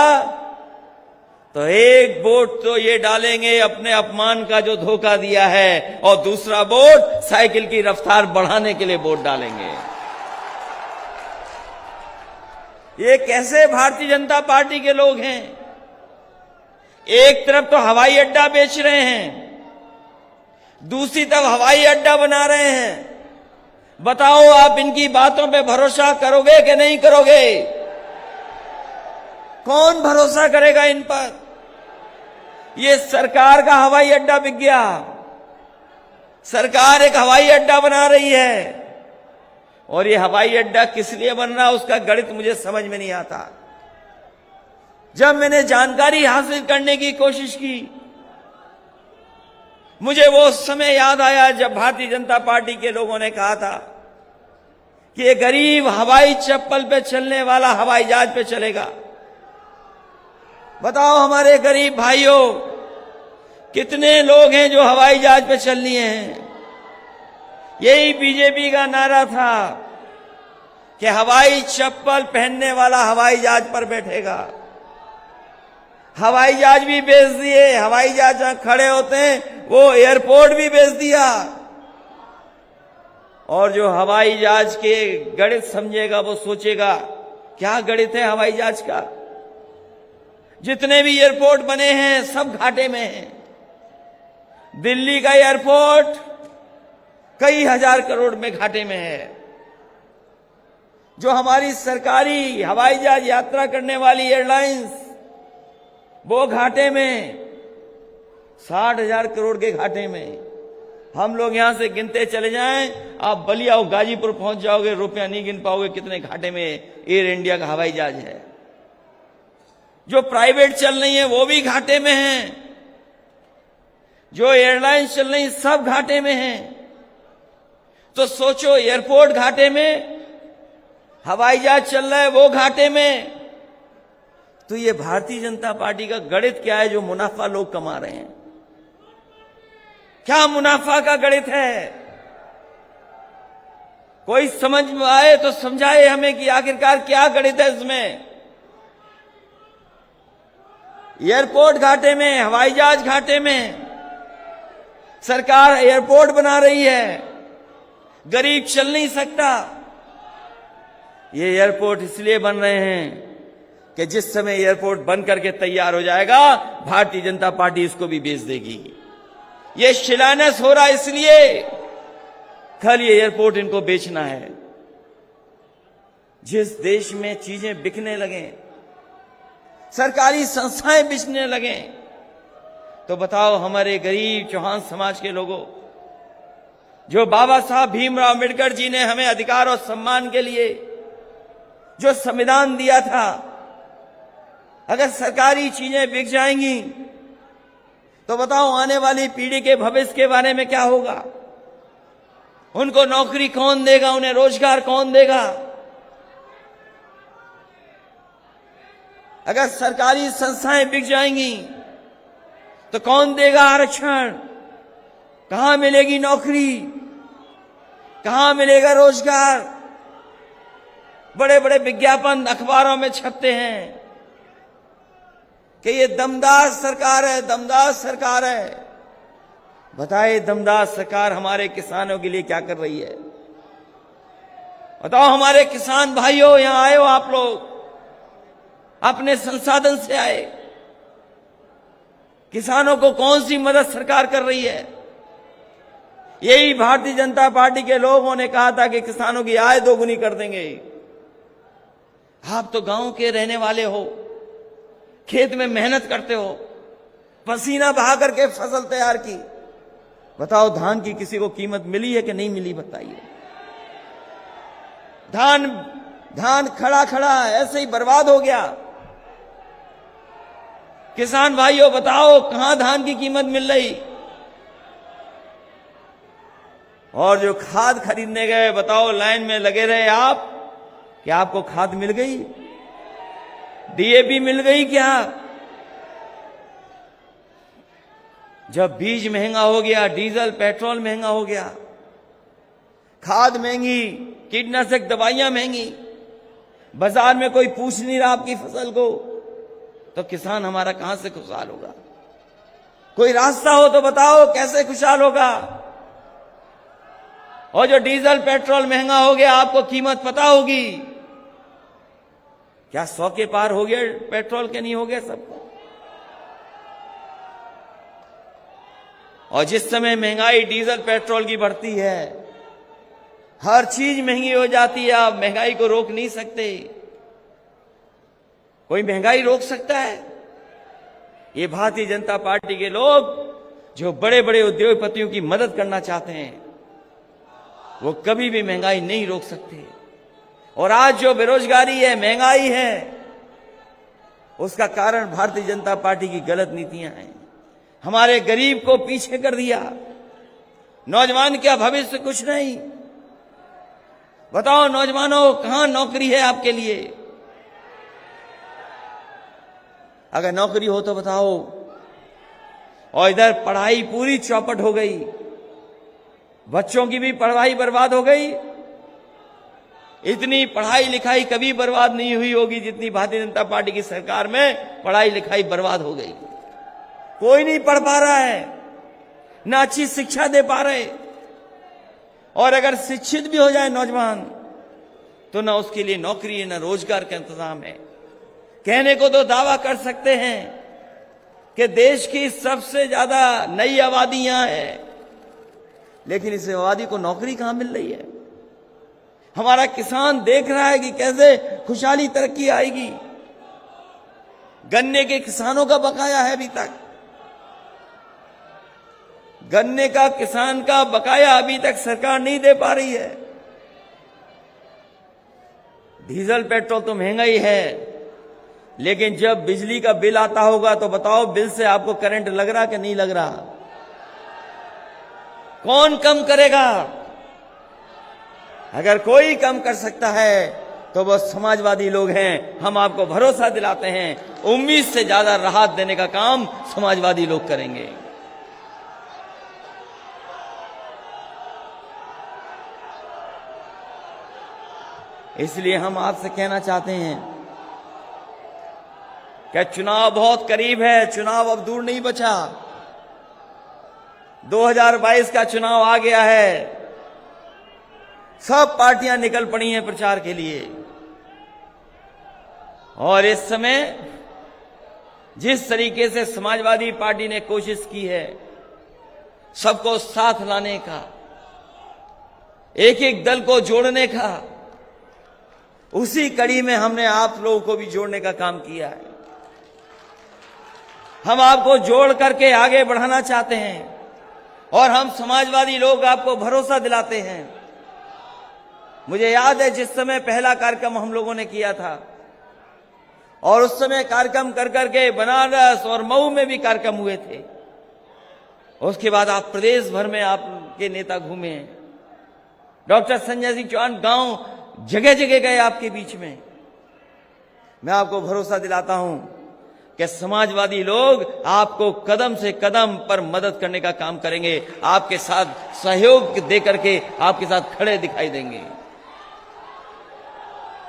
तो एक वोट तो ये डालेंगे अपने अपमान का जो धोखा दिया है, और दूसरा वोट साइकिल की रफ्तार बढ़ाने के लिए वोट डालेंगे। ये कैसे भारतीय जनता पार्टी के लोग हैं? एक तरफ तो हवाई अड्डा बेच रहे हैं, दूसरी तरफ हवाई अड्डा बना रहे हैं। बताओ आप इनकी बातों पे भरोसा करोगे कि नहीं करोगे? कौन भरोसा करेगा इन पर? ये सरकार का हवाई अड्डा बिक गया। सरकार एक हवाई अड्डा बना रही है, और ये हवाई अड्डा किस लिए बन रहा है उसका गणित मुझे समझ में नहीं आता। जब मैंने जानकारी हासिल करने की कोशिश की, मुझे वो समय याद आया जब भारतीय जनता पार्टी के लोगों ने कहा था कि ये गरीब हवाई चप्पल पे चलने वाला हवाई जहाज पे चलेगा। बताओ हमारे गरीब भाइयों, कितने लोग हैं जो हवाई जहाज पे चल लिए हैं? यही बीजेपी का नारा था कि हवाई चप्पल पहनने वाला हवाई जहाज पर बैठेगा। हवाई जहाज भी बेच दिए, हवाई जहाज जहां खड़े होते हैं वो एयरपोर्ट भी बेच दिया। और जो हवाई जहाज के गणित समझेगा वो सोचेगा क्या गणित है हवाई जहाज का। जितने भी एयरपोर्ट बने हैं सब घाटे में हैं। दिल्ली का एयरपोर्ट कई हजार करोड़ में घाटे में है। जो हमारी सरकारी हवाई जहाज यात्रा करने वाली एयरलाइंस वो घाटे में, 60,000 करोड़ के घाटे में। हम लोग यहां से गिनते चले जाएं, आप बलिया और गाजीपुर पहुंच जाओगे, रुपया नहीं गिन पाओगे कितने घाटे में एयर इंडिया का हवाई जहाज है। जो प्राइवेट चल रही है वो भी घाटे में हैं। जो एयरलाइंस चल रही सब घाटे में हैं। तो सोचो, एयरपोर्ट घाटे में, हवाई जहाज चल रहा है वो घाटे में। तो ये भारतीय जनता पार्टी का गणित क्या है जो मुनाफा लोग कमा रहे हैं? क्या मुनाफा का गणित है? कोई समझ में आए तो समझाए हमें कि आखिरकार क्या गणित है इसमें। एयरपोर्ट घाटे में, हवाई जहाज घाटे में, सरकार एयरपोर्ट बना रही है, गरीब चल नहीं सकता। ये एयरपोर्ट इसलिए बन रहे हैं कि जिस समय एयरपोर्ट बन करके तैयार हो जाएगा, भारतीय जनता पार्टी इसको भी बेच देगी। ये शिलान्यास हो रहा है इसलिए कल ये एयरपोर्ट इनको बेचना है। जिस देश में चीजें बिकने लगे, सरकारी संस्थाएं बिकने लगे, तो बताओ हमारे गरीब चौहान समाज के लोगों, जो बाबा साहब भीमराव अम्बेडकर जी ने हमें अधिकार और सम्मान के लिए जो संविधान दिया था, अगर सरकारी चीजें बिक जाएंगी तो बताओ आने वाली पीढ़ी के भविष्य के बारे में क्या होगा? उनको नौकरी कौन देगा? उन्हें रोजगार कौन देगा? अगर सरकारी संस्थाएं बिक जाएंगी तो कौन देगा आरक्षण? कहां मिलेगी नौकरी? कहां मिलेगा रोजगार? बड़े बड़े विज्ञापन अखबारों में छपते हैं कि ये दमदार सरकार है, दमदार सरकार है। बताइए दमदार सरकार हमारे किसानों के लिए क्या कर रही है? बताओ हमारे किसान भाइयों, यहां आए हो आप लोग, अपने संसाधन से आए, किसानों को कौन सी मदद सरकार कर रही है? यही भारतीय जनता पार्टी के लोगों ने कहा था कि किसानों की आय दोगुनी कर देंगे। आप तो गांव के रहने वाले हो, खेत में मेहनत करते हो, पसीना बहा करके फसल तैयार की। बताओ धान की किसी को कीमत मिली है कि नहीं मिली? बताइए। धान खड़ा खड़ा ऐसे ही बर्बाद हो गया। किसान भाइयों बताओ कहां धान की कीमत मिल रही? और जो खाद खरीदने गए, बताओ लाइन में लगे रहे आप, क्या आपको खाद मिल गई? डीएपी मिल गई क्या? जब बीज महंगा हो गया, डीजल पेट्रोल महंगा हो गया, खाद महंगी, कीटनाशक दवाइयां महंगी, बाजार में कोई पूछ नहीं रहा आपकी फसल को, तो किसान हमारा कहां से खुशहाल होगा? कोई रास्ता हो तो बताओ कैसे खुशहाल होगा? और जो डीजल पेट्रोल महंगा हो गया, आपको कीमत पता होगी, क्या 100 के पार हो गया पेट्रोल के? नहीं हो गया सबको। और जिस समय महंगाई डीजल पेट्रोल की बढ़ती है, हर चीज महंगी हो जाती है, आप महंगाई को रोक नहीं सकते। कोई महंगाई रोक सकता है? ये भारतीय जनता पार्टी के लोग जो बड़े बड़े उद्योगपतियों की मदद करना चाहते हैं, वो कभी भी महंगाई नहीं रोक सकते। और आज जो बेरोजगारी है, महंगाई है, उसका कारण भारतीय जनता पार्टी की गलत नीतियां हैं। हमारे गरीब को पीछे कर दिया, नौजवान का भविष्य कुछ नहीं। बताओ नौजवानों, कहां नौकरी है आपके लिए? अगर नौकरी हो तो बताओ। और इधर पढ़ाई पूरी चौपट हो गई, बच्चों की भी पढ़ाई बर्बाद हो गई। इतनी पढ़ाई लिखाई कभी बर्बाद नहीं हुई होगी जितनी भारतीय जनता पार्टी की सरकार में पढ़ाई लिखाई बर्बाद हो गई। कोई नहीं पढ़ पा रहा है, ना अच्छी शिक्षा दे पा रहे। और अगर शिक्षित भी हो जाए नौजवान, तो ना उसके लिए नौकरी है, ना रोजगार का इंतजाम है। कहने को तो दावा कर सकते हैं कि देश की सबसे ज्यादा नई आबादी यहां है, लेकिन इस आबादी को नौकरी कहां मिल रही है? हमारा किसान देख रहा है कि कैसे खुशहाली तरक्की आएगी। गन्ने के किसानों का बकाया है अभी तक, गन्ने का किसान का बकाया अभी तक सरकार नहीं दे पा रही है। डीजल पेट्रोल तो महंगा ही है, लेकिन जब बिजली का बिल आता होगा तो बताओ बिल से आपको करंट लग रहा कि नहीं लग रहा? कौन कम करेगा? अगर कोई कम कर सकता है तो वो समाजवादी लोग हैं। हम आपको भरोसा दिलाते हैं, उम्मीद से ज्यादा राहत देने का काम समाजवादी लोग करेंगे। इसलिए हम आपसे कहना चाहते हैं कि चुनाव बहुत करीब है, चुनाव अब दूर नहीं बचा। 2022 का चुनाव आ गया है। सब पार्टियां निकल पड़ी हैं प्रचार के लिए, और इस समय जिस तरीके से समाजवादी पार्टी ने कोशिश की है सबको साथ लाने का, एक एक दल को जोड़ने का, उसी कड़ी में हमने आप लोगों को भी जोड़ने का काम किया है। हम आपको जोड़ करके आगे बढ़ाना चाहते हैं, और हम समाजवादी लोग आपको भरोसा दिलाते हैं। मुझे याद है जिस समय पहला कार्यक्रम हम लोगों ने किया था, और उस समय कार्यक्रम कर करके बनारस और मऊ में भी कार्यक्रम हुए थे। उसके बाद आप प्रदेश भर में आपके नेता घूमे हैं। डॉक्टर संजय सिंह चौहान गांव जगह जगह गए आपके बीच में। मैं आपको भरोसा दिलाता हूं कि समाजवादी लोग आपको कदम से कदम पर मदद करने का काम करेंगे, आपके साथ सहयोग दे करके आपके साथ खड़े दिखाई देंगे।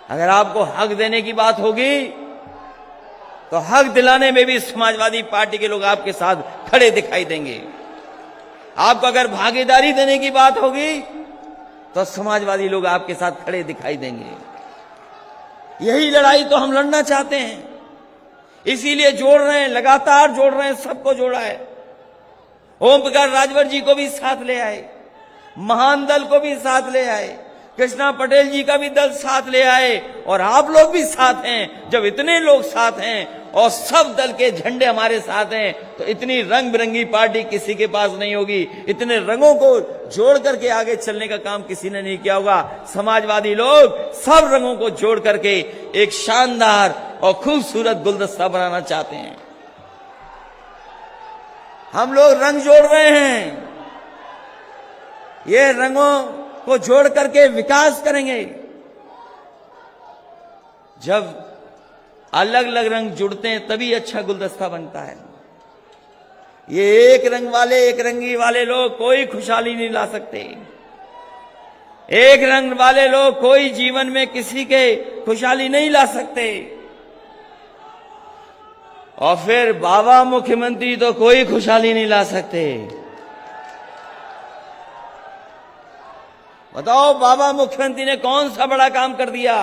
अगर आपको हक देने की बात होगी तो हक दिलाने में भी समाजवादी पार्टी के लोग आपके साथ खड़े दिखाई देंगे। आपको अगर भागीदारी देने की बात होगी तो समाजवादी लोग आपके साथ खड़े दिखाई देंगे। यही लड़ाई तो हम लड़ना चाहते हैं, इसीलिए जोड़ रहे हैं, लगातार जोड़ रहे हैं, सबको जोड़ा है। ओम प्रकाश राजभर जी को भी साथ ले आए, महान दल को भी साथ ले आए, कृष्णा पटेल जी का भी दल साथ ले आए, और आप लोग भी साथ हैं। जब इतने लोग साथ हैं और सब दल के झंडे हमारे साथ हैं तो इतनी रंग बिरंगी पार्टी किसी के पास नहीं होगी। इतने रंगों को जोड़ करके आगे चलने का काम किसी ने नहीं किया होगा। समाजवादी लोग सब रंगों को जोड़ करके एक शानदार और खूबसूरत गुलदस्ता बनाना चाहते हैं। हम लोग रंग जोड़ रहे हैं, ये रंगों को जोड़ करके विकास करेंगे। जब अलग अलग रंग जुड़ते हैं तभी अच्छा गुलदस्ता बनता है। ये एक रंग वाले, एक रंगी वाले लोग कोई खुशहाली नहीं ला सकते। एक रंग वाले लोग कोई जीवन में किसी के खुशहाली नहीं ला सकते। और फिर बाबा मुख्यमंत्री तो कोई खुशहाली नहीं ला सकते। बताओ बाबा मुख्यमंत्री ने कौन सा बड़ा काम कर दिया?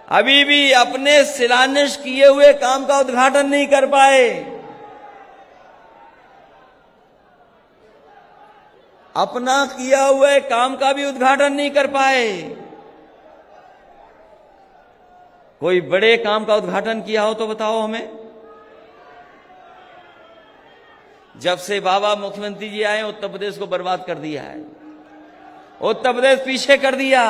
अभी भी अपने शिलान्यास किए हुए काम का उद्घाटन नहीं कर पाए। अपना किया हुए काम का भी उद्घाटन नहीं कर पाए। कोई बड़े काम का उद्घाटन किया हो तो बताओ हमें। जब से बाबा मुख्यमंत्री जी आए उत्तर प्रदेश को बर्बाद कर दिया है, उत्तर प्रदेश पीछे कर दिया।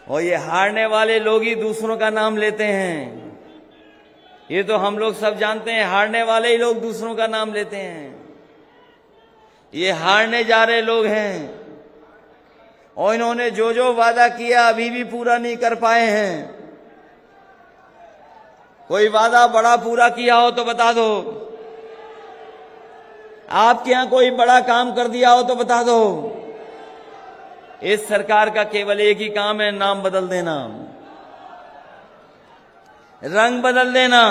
और ये हारने वाले लोग ही दूसरों का नाम लेते हैं। ये तो हम लोग सब जानते हैं, हारने वाले ही लोग दूसरों का नाम लेते हैं। ये हारने जा रहे लोग हैं, और इन्होंने जो जो वादा किया अभी भी पूरा नहीं कर पाए हैं। कोई वादा बड़ा पूरा किया हो तो बता दो। आपके यहां कोई बड़ा काम कर दिया हो तो बता दो। इस सरकार का केवल एक ही काम है, नाम बदल देना, रंग बदल देना,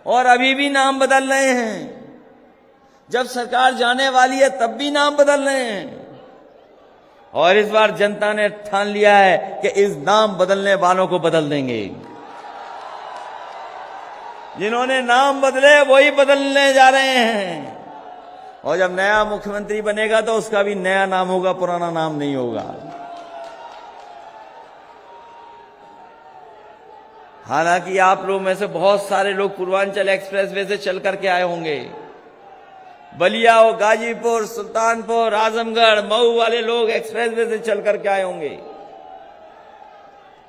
और अभी भी नाम बदल रहे हैं। जब सरकार जाने वाली है तब भी नाम बदल रहे हैं। और इस बार जनता ने ठान लिया है कि इस नाम बदलने वालों को बदल देंगे। जिन्होंने नाम बदले वही बदलने जा रहे हैं। और जब नया मुख्यमंत्री बनेगा तो उसका भी नया नाम होगा, पुराना नाम नहीं होगा। हालांकि आप लोग में से बहुत सारे लोग पूर्वांचल एक्सप्रेसवे से चल करके आए होंगे। बलिया और गाजीपुर, सुल्तानपुर, आजमगढ़, मऊ वाले लोग एक्सप्रेसवे से चल करके आए होंगे।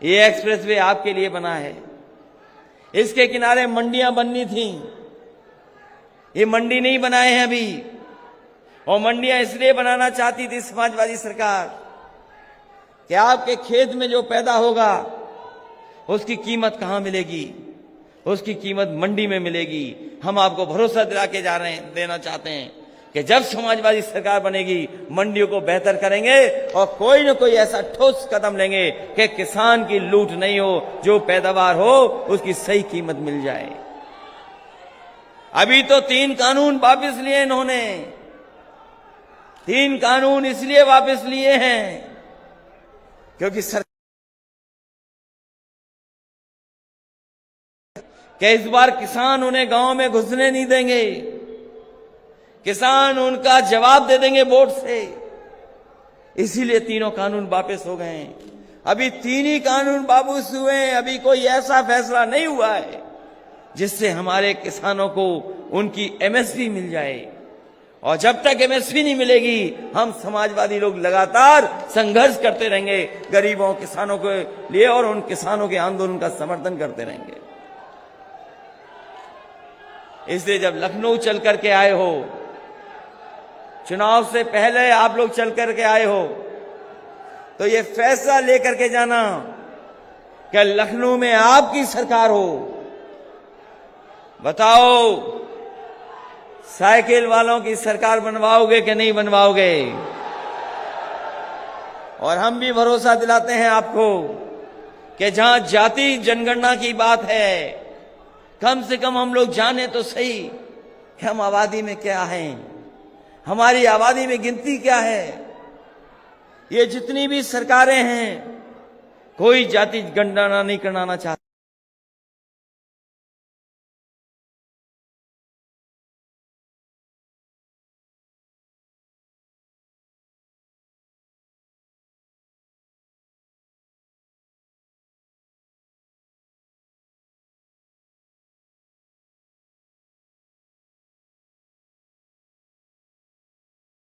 ये एक्सप्रेसवे आपके लिए बना है। इसके किनारे मंडियां बननी थी, ये मंडी नहीं बनाए हैं अभी, और मंडियां इसलिए बनाना चाहती थी समाजवादी सरकार कि आपके खेत में जो पैदा होगा उसकी कीमत कहां मिलेगी, उसकी कीमत मंडी में मिलेगी। हम आपको भरोसा दिला के देना चाहते हैं कि जब समाजवादी सरकार बनेगी मंडियों को बेहतर करेंगे और कोई न कोई ऐसा ठोस कदम लेंगे कि किसान की लूट नहीं हो, जो पैदावार हो उसकी सही कीमत मिल जाए। अभी तो 3 कानून वापस लिए इन्होंने। 3 कानून इसलिए वापस लिए हैं क्योंकि सरकार कि इस बार किसान उन्हें गांव में घुसने नहीं देंगे, किसान उनका जवाब दे देंगे वोट से, इसीलिए तीनों कानून वापस हो गए हैं। अभी 3 ही कानून वापस हुए हैं, अभी कोई ऐसा फैसला नहीं हुआ है जिससे हमारे किसानों को उनकी एमएसपी मिल जाए। और जब तक एमएसपी नहीं मिलेगी हम समाजवादी लोग लगातार संघर्ष करते रहेंगे गरीबों किसानों के लिए, और उन किसानों के आंदोलन का समर्थन करते रहेंगे। इसलिए जब लखनऊ चल करके आए हो, चुनाव से पहले आप लोग चल करके आए हो, तो ये फैसला लेकर के जाना कि लखनऊ में आपकी सरकार हो। बताओ साइकिल वालों की सरकार बनवाओगे कि नहीं बनवाओगे? और हम भी भरोसा दिलाते हैं आपको कि जहां जाति जनगणना की बात है, कम से कम हम लोग जाने तो सही कि हम आबादी में क्या हैं, हमारी आबादी में गिनती क्या है। ये जितनी भी सरकारें हैं कोई जाति जनगणना नहीं कराना चाहती।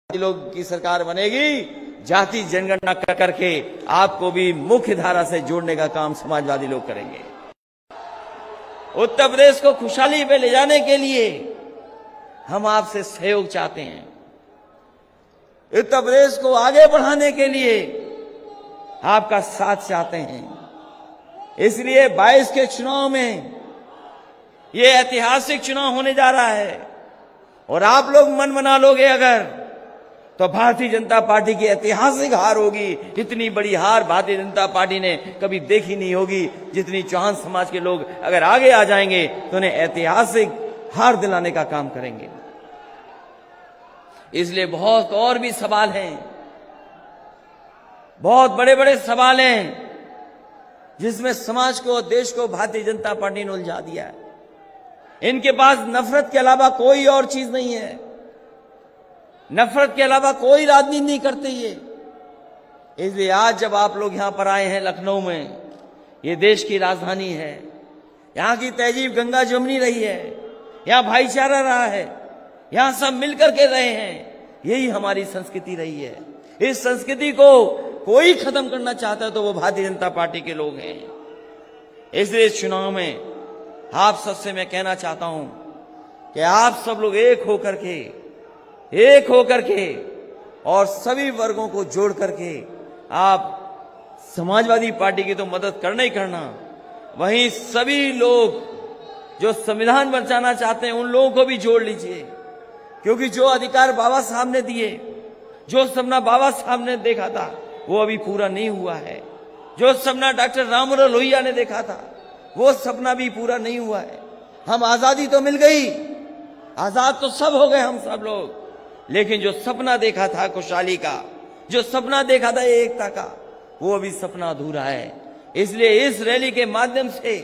लोग की सरकार बनेगी, जाति जनगणना करके आपको भी मुख्य धारा से जोड़ने का काम समाजवादी लोग करेंगे। उत्तर प्रदेश को खुशहाली पे ले जाने के लिए हम आपसे सहयोग चाहते हैं। उत्तर प्रदेश को आगे बढ़ाने के लिए आपका साथ चाहते हैं। इसलिए 22 के चुनाव में ये ऐतिहासिक चुनाव होने जा रहा है, और आप लोग मन बना लोगे अगर, तो भारतीय जनता पार्टी की ऐतिहासिक हार होगी। इतनी बड़ी हार भारतीय जनता पार्टी ने कभी देखी नहीं होगी। जितनी चौहान समाज के लोग अगर आगे आ जाएंगे तो उन्हें ऐतिहासिक हार दिलाने का काम करेंगे। इसलिए बहुत और भी सवाल हैं, बहुत बड़े बड़े सवाल हैं जिसमें समाज को, देश को भारतीय जनता पार्टी ने उलझा दिया है। इनके पास नफरत के अलावा कोई और चीज नहीं है, नफरत के अलावा कोई राजनीति नहीं करते ये। इसलिए आज जब आप लोग यहां पर आए हैं लखनऊ में, ये देश की राजधानी है, यहां की तहजीब गंगा जमुनी रही है, यहां भाईचारा रहा है, यहां सब मिलकर के रहे हैं, यही हमारी संस्कृति रही है। इस संस्कृति को कोई खत्म करना चाहता है तो वो भारतीय जनता पार्टी के लोग हैं। इसलिए इस चुनाव में आप सबसे मैं कहना चाहता हूं कि आप सब लोग एक होकर के और सभी वर्गों को जोड़ करके आप समाजवादी पार्टी की तो मदद करना ही करना, वहीं सभी लोग जो संविधान बचाना चाहते हैं उन लोगों को भी जोड़ लीजिए। क्योंकि जो अधिकार बाबा साहब ने दिए, जो सपना बाबा साहब ने देखा था वो अभी पूरा नहीं हुआ है। जो सपना डॉक्टर राममनोहर लोहिया ने देखा था वो सपना भी पूरा नहीं हुआ है। हम आजादी तो मिल गई, आजाद तो सब हो गए हम सब लोग, लेकिन जो सपना देखा था खुशहाली का, जो सपना देखा था एकता का, वो अभी सपना अधूरा है। इसलिए इस रैली के माध्यम से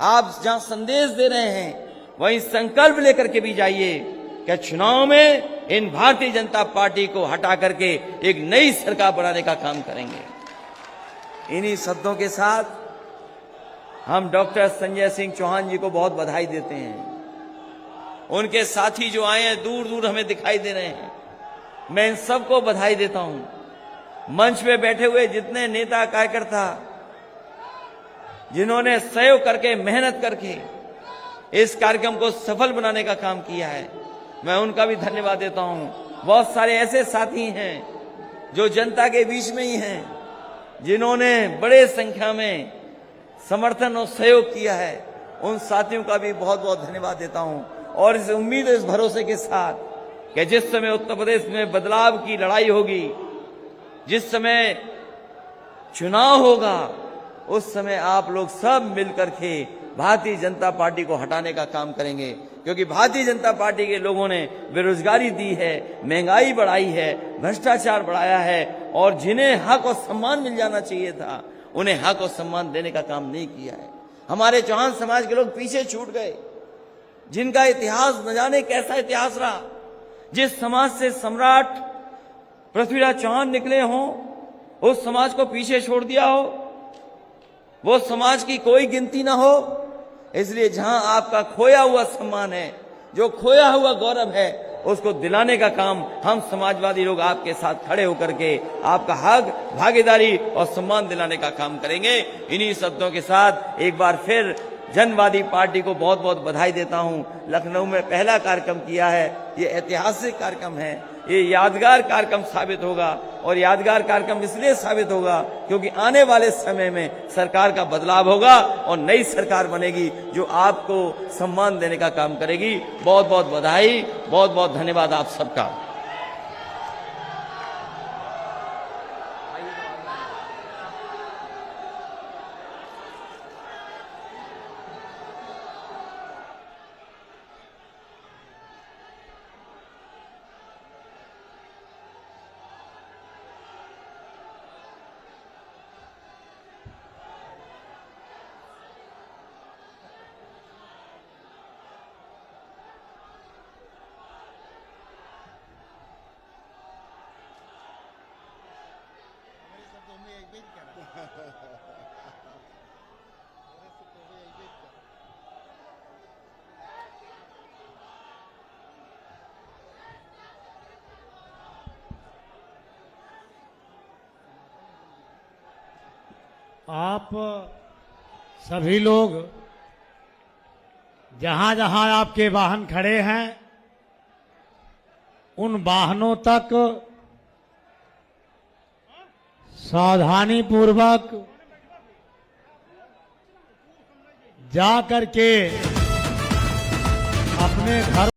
आप जहां संदेश दे रहे हैं वहीं संकल्प लेकर के भी जाइए कि चुनाव में इन भारतीय जनता पार्टी को हटा करके एक नई सरकार बनाने का काम करेंगे। इन्हीं शब्दों के साथ हम डॉक्टर संजय सिंह चौहान जी को बहुत बधाई देते हैं। उनके साथी जो आए हैं दूर दूर हमें दिखाई दे रहे हैं, मैं इन सबको बधाई देता हूं। मंच पे बैठे हुए जितने नेता कार्यकर्ता जिन्होंने सहयोग करके, मेहनत करके इस कार्यक्रम को सफल बनाने का काम किया है, मैं उनका भी धन्यवाद देता हूं। बहुत सारे ऐसे साथी हैं जो जनता के बीच में ही हैं, जिन्होंने बड़े संख्या में समर्थन और सहयोग किया है। उन साथियों का भी बहुत बहुत धन्यवाद देता हूं और इस उम्मीद, इस भरोसे के साथ कि जिस समय उत्तर प्रदेश में बदलाव की लड़ाई होगी, जिस समय चुनाव होगा, उस समय आप लोग सब मिलकर के भारतीय जनता पार्टी को हटाने का काम करेंगे। क्योंकि भारतीय जनता पार्टी के लोगों ने बेरोजगारी दी है, महंगाई बढ़ाई है, भ्रष्टाचार बढ़ाया है और जिन्हें हक और सम्मान मिल जाना चाहिए था, उन्हें हक और सम्मान देने का काम नहीं किया है। हमारे चौहान समाज के लोग पीछे छूट गए, जिनका इतिहास न जाने कैसा इतिहास रहा। जिस समाज से सम्राट पृथ्वीराज चौहान निकले हों, उस समाज को पीछे छोड़ दिया हो, वो समाज की कोई गिनती ना हो। इसलिए जहां आपका खोया हुआ सम्मान है, जो खोया हुआ गौरव है, उसको दिलाने का काम हम समाजवादी लोग आपके साथ खड़े होकर के आपका हक, भागीदारी और सम्मान दिलाने का काम करेंगे। इन्हीं शब्दों के साथ एक बार फिर जनवादी पार्टी को बहुत बहुत बधाई देता हूं। लखनऊ में पहला कार्यक्रम किया है, ये ऐतिहासिक कार्यक्रम है, ये यादगार कार्यक्रम साबित होगा। और यादगार कार्यक्रम इसलिए साबित होगा क्योंकि आने वाले समय में सरकार का बदलाव होगा और नई सरकार बनेगी जो आपको सम्मान देने का काम करेगी। बहुत बहुत बधाई, बहुत बहुत धन्यवाद आप सबका। आप सभी लोग जहां जहां आपके वाहन खड़े हैं, उन वाहनों तक सावधानी पूर्वक जा करके अपने घर